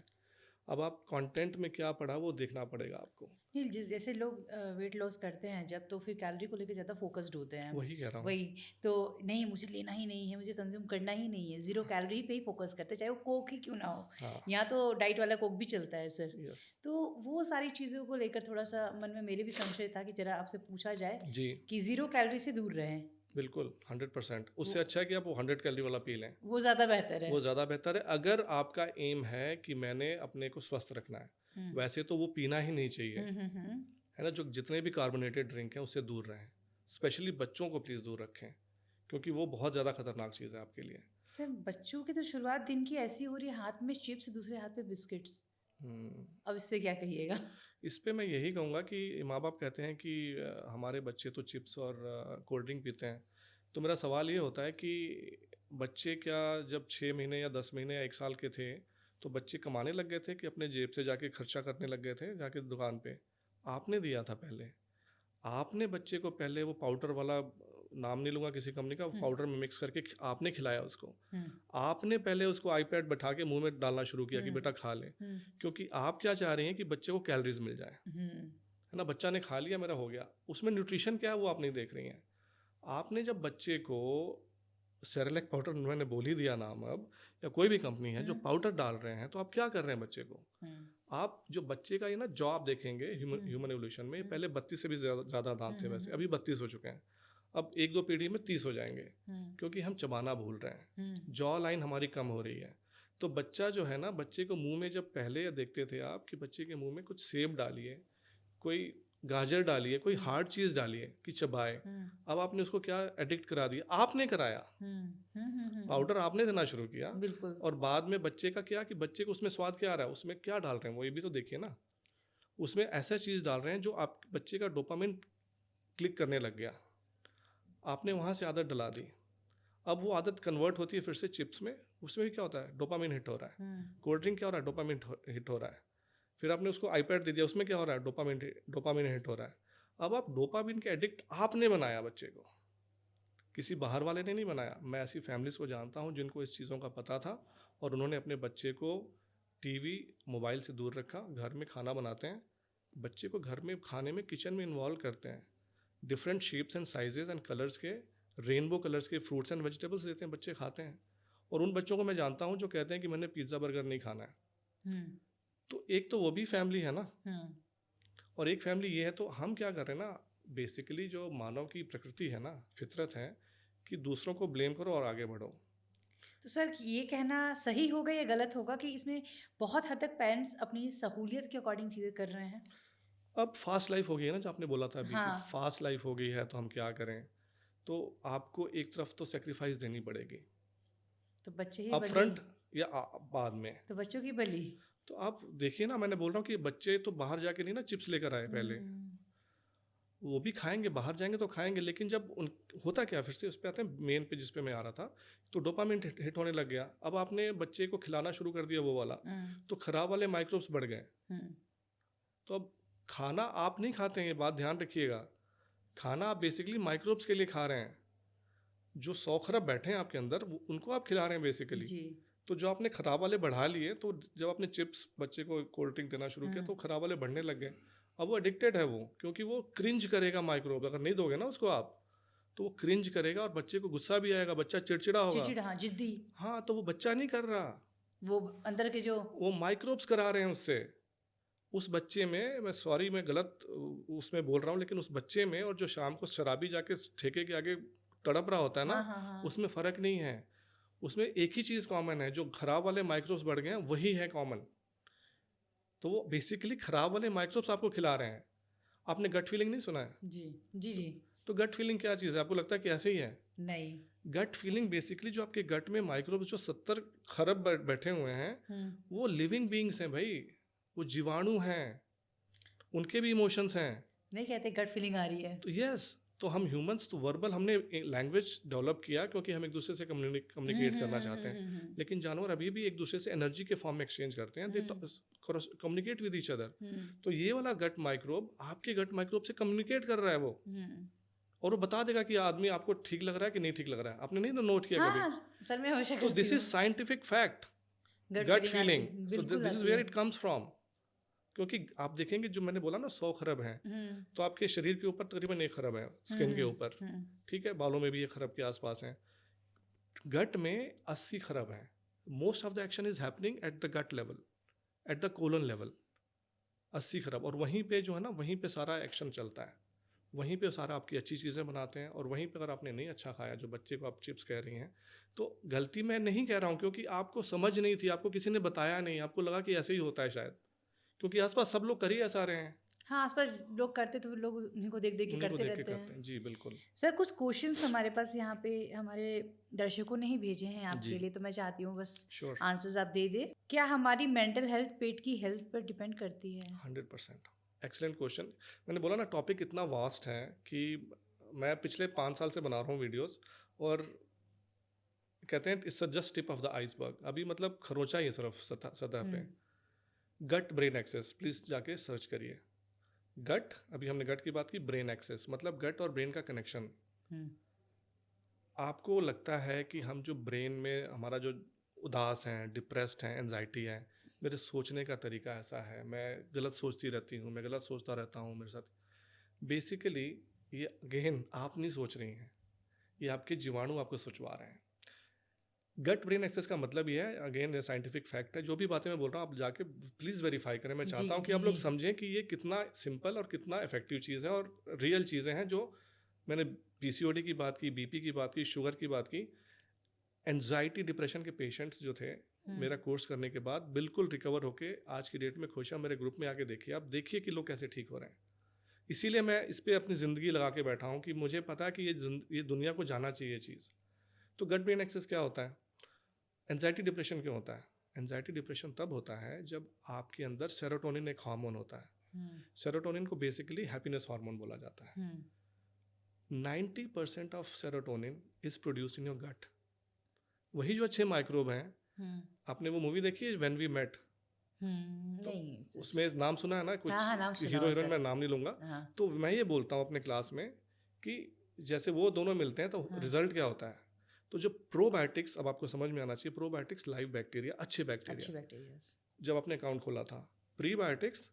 अब आप कंटेंट में क्या पढ़ा वो देखना पड़ेगा आपको। नहीं जैसे लोग वेट लॉस करते हैं जब तो फिर कैलोरी को लेकर ज़्यादा फोकस्ड होते हैं। वही कह रहा हूँ। वही तो नहीं मुझे लेना ही नहीं है, मुझे कंज्यूम करना ही नहीं है, 0 कैलोरी पे ही फोकस करते हैं, चाहे वो कोक ही क्यों ना हो। हाँ। यहाँ तो डाइट वाला कोक भी चलता है सर। यस। तो वो सारी चीज़ों को लेकर थोड़ा-सा मन में मेरे भी संशय था कि ज़रा आपसे पूछा जाए जी कि 0 कैलोरी से दूर रहें, बिल्कुल 100%। वो उससे अच्छा है कि आप वो 100 कैलोरी वाला पी लें, वो ज़्यादा बेहतर है। वो ज़्यादा बेहतर है। अगर आपका एम है कि मैंने अपने को स्वस्थ रखना है, हुँ। वैसे तो वो पीना ही नहीं चाहिए, हुँ, हुँ, हुँ। है ना? जो जितने भी कार्बोनेटेड ड्रिंक हैं उससे दूर रहें। स्पेशली बच्चों को प्लीज़ दूर रखें, क्योंकि वो बहुत ज़्यादा खतरनाक चीज़ है आपके लिए। सर बच्चों की तो शुरुआत दिन की ऐसी हो रही है, हाथ में चिप्स, दूसरे हाथ पे बिस्किट्स। हम्म, अब इस पे क्या कहिएगा? इस पे मैं यही कहूँगा कि माँ बाप कहते हैं कि हमारे बच्चे तो चिप्स और कोल्ड ड्रिंक पीते हैं। तो मेरा सवाल ये होता है कि बच्चे क्या जब 6 महीने या 10 महीने या 1 साल के थे तो बच्चे कमाने लग गए थे कि अपने जेब से जाके खर्चा करने लग गए थे जाके दुकान पे? आपने दिया था पहले। आपने बच्चे को पहले वो पाउडर वाला, नाम नहीं लूँगा किसी कंपनी का, हम्म, पाउडर में मिक्स करके आपने खिलाया उसको। हम्म, आपने पहले उसको आईपैड बैठा के मुंह में डालना शुरू किया कि हम्म, बेटा खा ले। हम्म, क्योंकि आप क्या चाह रही हैं कि बच्चे को कैलोरीज मिल जाए, हम्म, है ना? बच्चा ने खा लिया, मेरा हो गया। उसमें न्यूट्रिशन क्या है वो आप नहीं देख रही हैं। आपने जब बच्चे को सेरेलैक पाउडर, मैंने बोल ही दिया नाम अब, या कोई भी कंपनी है जो हम्म, पाउडर डाल रहे हैं, तो आप क्या कर रहे हैं बच्चे को? हम्म, आप जो बच्चे का ये ना जॉ आप देखेंगे ह्यूमन हम्म, ह्यूमन एवोल्यूशन में, ये हम्म, पहले 32 से भी ज़्यादा दांत थे, वैसे हम्म, अभी 32 हो चुके हैं। अब 1-2 पीढ़ी में 30 हो जाएंगे, हम्म, क्योंकि हम चबाना भूल रहे हैं। हम्म, जॉ लाइन हमारी कम हो रही है। तो बच्चा जो है ना, बच्चे को मुंह में जब पहले देखते थे आप कि बच्चे के मुंह में कुछ सेब डालिए, कोई गाजर डालिए, कोई हम्म, हार्ड चीज़ डालिए कि चबाए। हम्म, अब आपने उसको क्या एडिक्ट करा दिया? आपने कराया। हम्म, पाउडर आपने देना शुरू किया। बिल्कुल। और बाद में बच्चे का क्या कि बच्चे को उसमें स्वाद क्या आ रहा है, उसमें क्या डाल रहे हैं वो ये भी तो देखिए ना। उसमें ऐसा चीज़ डाल रहे हैं जो आप बच्चे का डोपामिन क्लिक करने लग गया। आपने वहाँ से आदत डला दी। अब वो आदत कन्वर्ट होती है फिर से चिप्स में। उसमें भी क्या होता है, डोपामिन हिट हो रहा है। हम्म, कोल्ड ड्रिंक क्या हो रहा है, डोपामिन हिट हो रहा है। फिर आपने उसको आईपैड दे दिया, उसमें क्या हो रहा है, डोपामिन हिट हो रहा है। अब आप डोपामिन के एडिक्ट आपने बनाया बच्चे को, किसी बाहर वाले ने नहीं बनाया। मैं ऐसी फैमिलीज़ को जानता हूँ जिनको इस चीज़ों का पता था और उन्होंने अपने बच्चे को टीवी, मोबाइल से दूर रखा। घर में खाना बनाते हैं, बच्चे को घर में खाने में किचन में इन्वॉल्व करते हैं। Different shapes and sizes and colours के, रेनबो कलर्स के फ्रूट्स एंड वेजिटेबल्स देते हैं, बच्चे खाते हैं। और उन बच्चों को मैं जानता हूँ जो कहते हैं कि मैंने पिज़्ज़ा बर्गर नहीं खाना है। हम्म, तो एक तो वो भी फैमिली है ना, हम्म। और एक फैमिली ये है। तो हम क्या कर रहे हैं ना, बेसिकली जो मानव की प्रकृति है ना, फितरत है कि दूसरों को ब्लेम करो और आगे बढ़ो। तो सर ये कहना सही होगा या गलत होगा कि इसमें बहुत हद तक पेरेंट्स अपनी सहूलियत के अकॉर्डिंग चीज़ें कर रहे हैं? अब फास्ट लाइफ हो गई है ना, जो आपने बोला था अभी कि हाँ, फास्ट लाइफ हो गई है तो हम क्या करें। तो आपको एक तरफ तो सेक्रीफाइस देनी पड़ेगी, तो बच्चे ही अप बलि। फ्रंट या बाद में। तो बच्चों की बलि। तो आप देखिए ना, मैंने बोल रहा हूँ कि बच्चे तो बाहर जाके नहीं ना चिप्स लेकर आए पहले, हम्म, वो भी खाएंगे, बाहर जाएंगे तो खाएंगे। लेकिन जब उन होता क्या, फिर से उस पर आते हैं मेन पे जिस पे मैं आ रहा था। तो डोपामिन हिट होने लग गया। अब आपने बच्चे को खिलाना शुरू कर दिया वो वाला, हम्म, तो खराब वाले माइक्रोब्स बढ़ गए। हम्म, तो अब खाना आप नहीं खाते हैं, ये बात ध्यान रखिएगा। खाना आप बेसिकली माइक्रोब्स के लिए खा रहे हैं। जो 100 खरब बैठे हैं आपके अंदर, वो उनको आप खिला रहे हैं बेसिकली। जी। तो जो आपने खराब वाले बढ़ा लिए, तो जब आपने चिप्स बच्चे को कोल्ड ड्रिंक देना शुरू किया तो खराब वाले बढ़ने लग गए। अब वो एडिक्टेड है वो, क्योंकि वो क्रिंज करेगा माइक्रोब। अगर नहीं दोगे ना उसको आप, तो वो क्रिंज करेगा और बच्चे को गुस्सा भी आएगा, बच्चा चिड़चिड़ा होगा। चिड़चिड़ा, हाँ, जिद्दी। हाँ, तो वो बच्चा नहीं कर रहा, वो अंदर के जो। वो माइक्रोब्स करा रहे हैं उससे। उस बच्चे में, मैं सॉरी मैं गलत उसमें बोल रहा हूँ, लेकिन उस बच्चे में और जो शाम को शराबी जाके ठेके के आगे तड़प रहा होता है ना, हाँ, हाँ, हाँ। उसमें फ़र्क नहीं है। उसमें एक ही चीज़ कॉमन है, जो खराब वाले माइक्रोब्स बढ़ गए हैं वही है कॉमन। तो वो बेसिकली खराब वाले माइक्रोब्स आपको खिला रहे हैं। आपने गट फीलिंग नहीं सुना है? जी, जी, जी। तो गट फीलिंग क्या चीज़ है? आपको लगता है कि ऐसे ही है? नहीं। गट फीलिंग बेसिकली जो आपके गट में माइक्रोब्स जो 70 खरब बैठे हुए हैं, वो लिविंग बींग्स हैं भाई, वो जीवाणु हैं, उनके भी इमोशंस हैं। नहीं कहते गट फीलिंग आ रही है। तो यस, तो हम ह्यूमंस तो वर्बल हमने लैंग्वेज डेवलप किया क्योंकि हम एक दूसरे से कम्युनिकेट करना चाहते हैं। लेकिन जानवर अभी भी एक दूसरे से एनर्जी के फॉर्म में एक्सचेंज करते हैं, दे कम्युनिकेट विद ईच अदर। तो ये वाला गट माइक्रोब आपके गट माइक्रोब से कम्युनिकेट कर रहा है वो, और वो बता देगा कि आदमी आपको ठीक लग रहा है कि नहीं ठीक लग रहा है। आपने नहीं नोट किया हाँ, कभी? सर मैं हमेशा तो करती दिस इज हूँ। साइंटिफिक फैक्ट, गट गट फीलिंग आती फीलिंग। है, सो बिल्कुल दिस इज आती वेयर है। It comes from. क्योंकि आप देखेंगे, जो मैंने बोला ना 100 खरब हैं, तो आपके शरीर के ऊपर तकरीबन 1 खरब है, स्किन के ऊपर, ठीक है, बालों में भी 1 खरब के आसपास हैं, गट में 80 खरब हैं। Most of the action is happening at the gut level, at the colon level, 80 खरब। और वहीं पे जो है ना, वहीं पे सारा एक्शन चलता है, वहीं पे सारा आपकी अच्छी चीज़ें बनाते हैं। और वहीं पे अगर आपने नहीं अच्छा खाया, जो बच्चे को आप चिप्स कह रही हैं, तो गलती मैं नहीं कह रहा हूँ, क्योंकि आपको समझ नहीं थी, आपको किसी ने बताया नहीं, आपको लगा कि ऐसे ही होता है शायद, क्योंकि आसपास सब लोग कर ही ऐसा रहे हैं। हाँ, आस-पास लोग करते तो लोग उन्हीं को देख-देख के उन्हीं को करते देख के रहते करते हैं। हैं। जी, बिल्कुल। सर कुछ क्वेश्चंस हमारे पास यहाँ पे हमारे दर्शकों ने ही भेजे हैं जी, आपके लिए, तो मैं चाहती हूँ बस श्योर, आंसर्स आप दे दें। क्या हमारी मेंटल हेल्थ पेट की हेल्थ पर डिपेंड करती है? 100%। Excellent question. मैंने बोला ना टॉपिक इतना वास्ट है कि मैं पिछले 5 साल से बना रहा हूँ वीडियोज़ और कहते हैं it's just tip of the iceberg. अभी मतलब खरोंचा ही है सिर्फ सतह सतह हुँ, पे। गट ब्रेन एक्सेस प्लीज़ जाके सर्च करिए। गट, अभी हमने गट की बात की, ब्रेन एक्सेस मतलब गट और ब्रेन का कनेक्शन। हुँ, आपको लगता है कि हम जो ब्रेन में हमारा जो उदास हैं, डिप्रेस्ड हैं, एंजाइटी है, मेरे सोचने का तरीका ऐसा है, मैं गलत सोचती रहती हूँ, मैं गलत सोचता रहता हूँ मेरे साथ। बेसिकली ये अगेन आप नहीं सोच रही हैं, ये आपके जीवाणु आपको सोचवा रहे हैं। गट ब्रेन एक्सेस का मतलब ये है, अगेन ये साइंटिफिक फैक्ट है, जो भी बातें मैं बोल रहा हूँ आप जाके प्लीज़ वेरीफाई करें। मैं जी, चाहता हूँ कि जी, आप जी। लोग समझें कि ये कितना सिंपल और कितना इफेक्टिव चीज़ है और रियल चीज़ें हैं। जो मैंने पीसीओडी की बात की, बीपी की बात की, शुगर की बात की, एंजाइटी डिप्रेशन के पेशेंट्स जो थे हुँ, मेरा कोर्स करने के बाद बिल्कुल रिकवर होके आज की डेट में खुश हैं। मेरे ग्रुप में आके देखिए, आप देखिए कि लोग कैसे ठीक हो रहे हैं। इसीलिए मैं इस पे अपनी ज़िंदगी लगा के बैठा हूँ कि मुझे पता है कि ये दुनिया को जाना चाहिए ये चीज़। तो गट ब्रेन एक्सेस क्या होता है? एंजाइटी डिप्रेशन क्यों होता है? एंजाइटी डिप्रेशन तब होता है जब आपके अंदर सेरोटोनिन एक हार्मोन होता है। हुँ, सेरोटोनिन को बेसिकली हैप्पीनेस हार्मोन बोला जाता है। Hmm, 90% of serotonin is produce in your gut. वही जो अच्छे माइक्रोब हैं, हुँ, आपने वो मूवी देखी है व्हेन वी मेट? हुँ, तो नहीं सर। उसमें नाम सुना है ना हाँ, कुछ हाँ, नाम सुना हीरो हुआ हीरोइन, सर। मैं नाम नहीं लूंगा। हाँ, तो मैं ये बोलता हूँ अपने क्लास में कि जैसे वो दोनों मिलते हैं तो हाँ, रिजल्ट क्या होता है? तो जो प्रोबायोटिक्स, अब आपको समझ में आना चाहिए, प्रोबायोटिक्स लाइव बैक्टीरिया, अच्छे बैक्टीरिया, अच्छी बैक्टीरियाज़। जब आपने अकाउंट खोला था। प्रीबायोटिक्स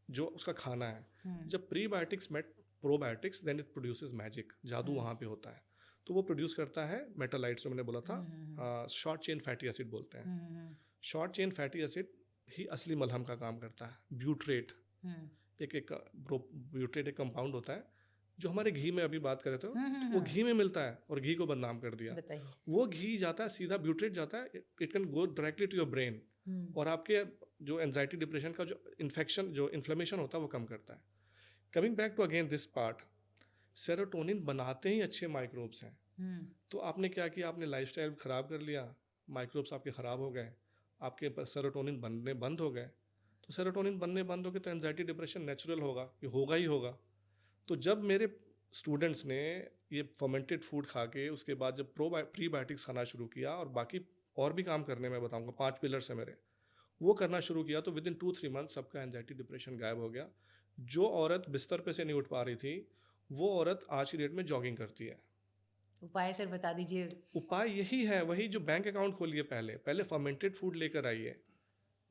जो उसका खाना है। हुँ, जब prebiotics met probiotics then it produces magic, जादू हुँ, वहाँ पे होता है। तो वो प्रोड्यूस करता है मेटालाइट्स जो मैंने बोला था, हुँ, हुँ, शॉर्ट चेन फैटी एसिड बोलते हैं। हुँ, हुँ, शॉर्ट चेन फैटी एसिड ही असली मलहम का काम करता है। ब्यूट्रेट, हुँ, एक एक ब्यूट्रेट एक कंपाउंड होता है जो हमारे घी में अभी बात करें तो हुँ, हुँ, वो हुँ, घी में मिलता है और घी को बदनाम कर दिया। बताइए। वो घी जाता है सीधा, ब्यूट्रेट जाता है, it can go directly to your brain हुँ, और आपके जो एंजाइटी डिप्रेशन का जो इन्फेक्शन, जो इन्फ्लेमेशन होता है वो कम करता है। Coming back to again this part, serotonin बनाते ही अच्छे माइक्रोब्स हैं। हुँ, तो आपने क्या किया? आपने लाइफस्टाइल खराब कर लिया, माइक्रोब्स आपके ख़राब हो गए, आपके सेरोटोनिन बनने बंद हो गए। तो सेरोटोनिन बनने बंद हो गए तो एंजाइटी डिप्रेशन नेचुरल होगा, ये होगा ही होगा। तो जब मेरे स्टूडेंट्स ने ये फर्मेंटेड फूड खा के उसके बाद जब प्रीबायोटिक्स खाना शुरू किया और बाकी और भी काम करने, मैं बताऊंगा 5 पिलर्स हैं मेरे, वो करना शुरू किया, तो विद इन 2-3 मंथ सबका एंजाइटी डिप्रेशन गायब हो गया। जो औरत बिस्तर पे से नहीं उठ पा रही थी, वो औरत आज की डेट में जॉगिंग करती है। उपाय सर बता दीजिए। उपाय यही है, वही जो बैंक अकाउंट खोलिए, पहले पहले फर्मेंटेड फूड लेकर आइए,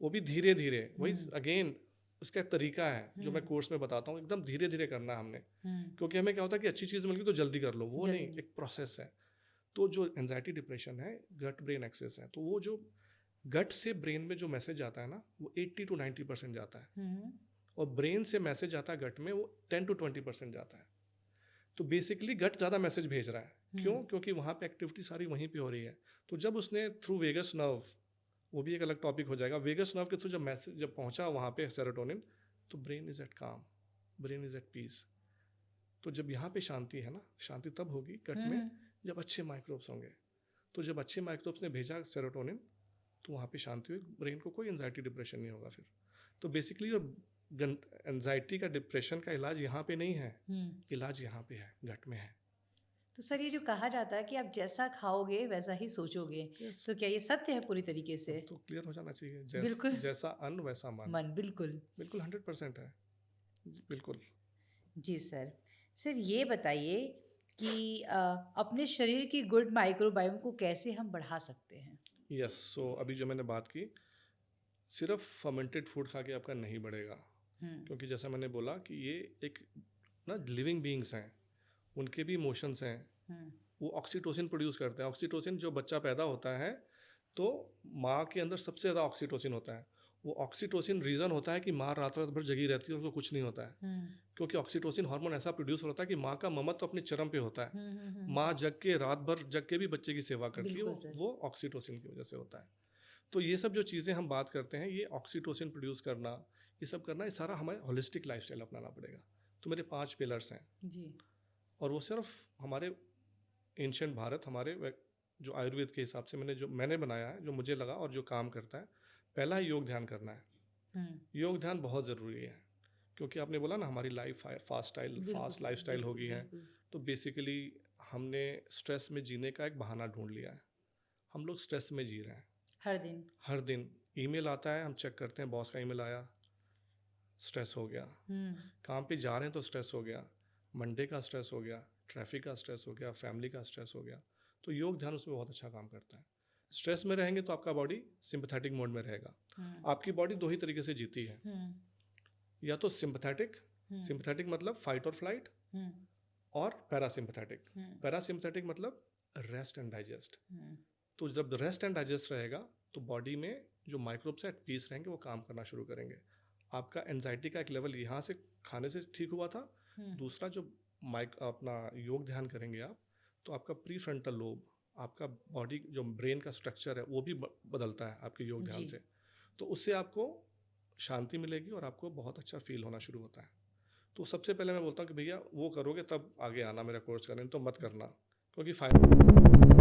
वो भी धीरे धीरे, वही हुँ, अगेन उसका एक तरीका है जो मैं हुँ, कोर्स में बताता हूँ, एकदम धीरे धीरे करना है हमने। हुँ, क्योंकि हमें क्या होता है कि अच्छी चीज़ मिल गई तो जल्दी कर लो, वो नहीं, जल्दी। एक प्रोसेस है। तो जो एंजाइटी डिप्रेशन है, गट ब्रेन एक्सेस है, तो वो जो गट से ब्रेन में जो मैसेज आता है ना, वो 80 to 90% जाता है हुँ, और ब्रेन से मैसेज आता है गट में, वो 10 to 20% जाता है। तो बेसिकली गट ज़्यादा मैसेज भेज रहा है। क्यों? हुँ, क्योंकि वहाँ पे एक्टिविटी सारी वहीं पे हो रही है। तो जब उसने थ्रू वेगस नर्व, वो भी एक अलग टॉपिक हो जाएगा, वेगस नर्व के थ्रू जब मैसेज जब पहुँचा वहाँ पे सेरोटोनिन, तो ब्रेन इज़ एट काम, ब्रेन इज़ एट पीस। तो जब यहाँ पे शांति है ना, शांति तब होगी गट हुँ, में हुँ, जब अच्छे माइक्रोब्स होंगे। तो जब अच्छे माइक्रोब्स ने भेजा सेरोटोनिन, तो वहाँ पे शांति हुई, ब्रेन को कोई एंजाइटी डिप्रेशन नहीं होगा फिर। तो बेसिकली एंजाइटी का, डिप्रेशन का इलाज यहाँ पे नहीं है, हुँ। इलाज यहाँ पे है, गट में है। तो सर ये जो कहा जाता है कि आप जैसा खाओगे वैसा ही सोचोगे, यस, तो क्या ये सत्य है पूरी तरीके से? अब तो क्लियर हो जाना चाहिए, बिल्कुल, जैसा अन्न वैसा मन। मन बिल्कुल। बिल्कुल 100% है, बिल्कुल। जी सर। सर ये बताइए कि अपने शरीर की गुड माइक्रोबायोम को कैसे हम बढ़ा सकते हैं? यस, सो अभी जो मैंने बात की, सिर्फ फर्मेंटेड फूड खा के आपका नहीं बढ़ेगा। हुँ, क्योंकि जैसा मैंने बोला कि ये एक ना लिविंग बीइंग्स हैं, उनके भी इमोशंस हैं, हुँ, वो ऑक्सीटोसिन प्रोड्यूस करते हैं। ऑक्सीटोसिन, जो बच्चा पैदा होता है तो माँ के अंदर सबसे ज़्यादा ऑक्सीटोसिन होता है। वो ऑक्सीटोसिन रीज़न होता है कि माँ रात रात भर जगी रहती है और उसको कुछ नहीं होता है। हुँ, क्योंकि ऑक्सीटोसिन हार्मोन ऐसा प्रोड्यूस होता है कि माँ का ममत्व अपने चरम पे होता है। हुँ, हुँ, हुँ, माँ हुँ। जग के रात भर जग के भी बच्चे की सेवा करती है, बिल्कुल सर। वो ऑक्सीटोसिन की वजह से होता है। तो ये सब जो चीज़ें हम बात करते हैं, ये ऑक्सीटोसिन प्रोड्यूस करना, ये सब करना, ये सारा हमें होलिस्टिक लाइफस्टाइल अपनाना पड़ेगा। तो मेरे 5 पिलर्स हैं जी। और वो सिर्फ हमारे एंशिएंट भारत, हमारे जो आयुर्वेद के हिसाब से मैंने बनाया है, जो मुझे लगा और जो काम करता है। पहला है योग ध्यान करना है। योग ध्यान बहुत ज़रूरी है, क्योंकि आपने बोला ना हमारी लाइफ फास्ट लाइफस्टाइल हो गई है। तो बेसिकली हमने स्ट्रेस में जीने का एक बहाना ढूंढ लिया है। हम लोग स्ट्रेस में जी रहे हैं हर दिन। ईमेल आता है, हम चेक करते हैं, बॉस का ईमेल आया, स्ट्रेस हो गया। काम पे जा रहे हैं तो स्ट्रेस हो गया, मंडे का स्ट्रेस हो गया, ट्रैफिक का स्ट्रेस हो गया, फैमिली का स्ट्रेस हो गया। तो योग ध्यान उसमें बहुत अच्छा काम करता है। स्ट्रेस में रहेंगे तो आपका बॉडी सिंपैथेटिक मोड में रहेगा। आपकी बॉडी 2 ही तरीके से जीती है, या तो सिंपैथेटिक मतलब फाइट और फ्लाइट, और पैरासिम्पैथेटिक मतलब रेस्ट एंड डाइजेस्ट। तो जब रेस्ट एंड डाइजेस्ट रहेगा तो बॉडी में जो माइक्रोब्स एट पीस रहेंगे, वो काम करना शुरू करेंगे। आपका एंजाइटी का एक लेवल यहाँ से खाने से ठीक हुआ था। दूसरा, जो अपना योग ध्यान करेंगे आप, तो आपका प्री फ्रंटल लोब, आपका बॉडी जो ब्रेन का स्ट्रक्चर है, वो भी बदलता है आपके योग ध्यान से। तो उससे आपको शांति मिलेगी और आपको बहुत अच्छा फील होना शुरू होता है। तो सबसे पहले मैं बोलता हूँ कि भैया वो करोगे तब आगे आना मेरा कोर्स करने, तो मत करना, क्योंकि फायदा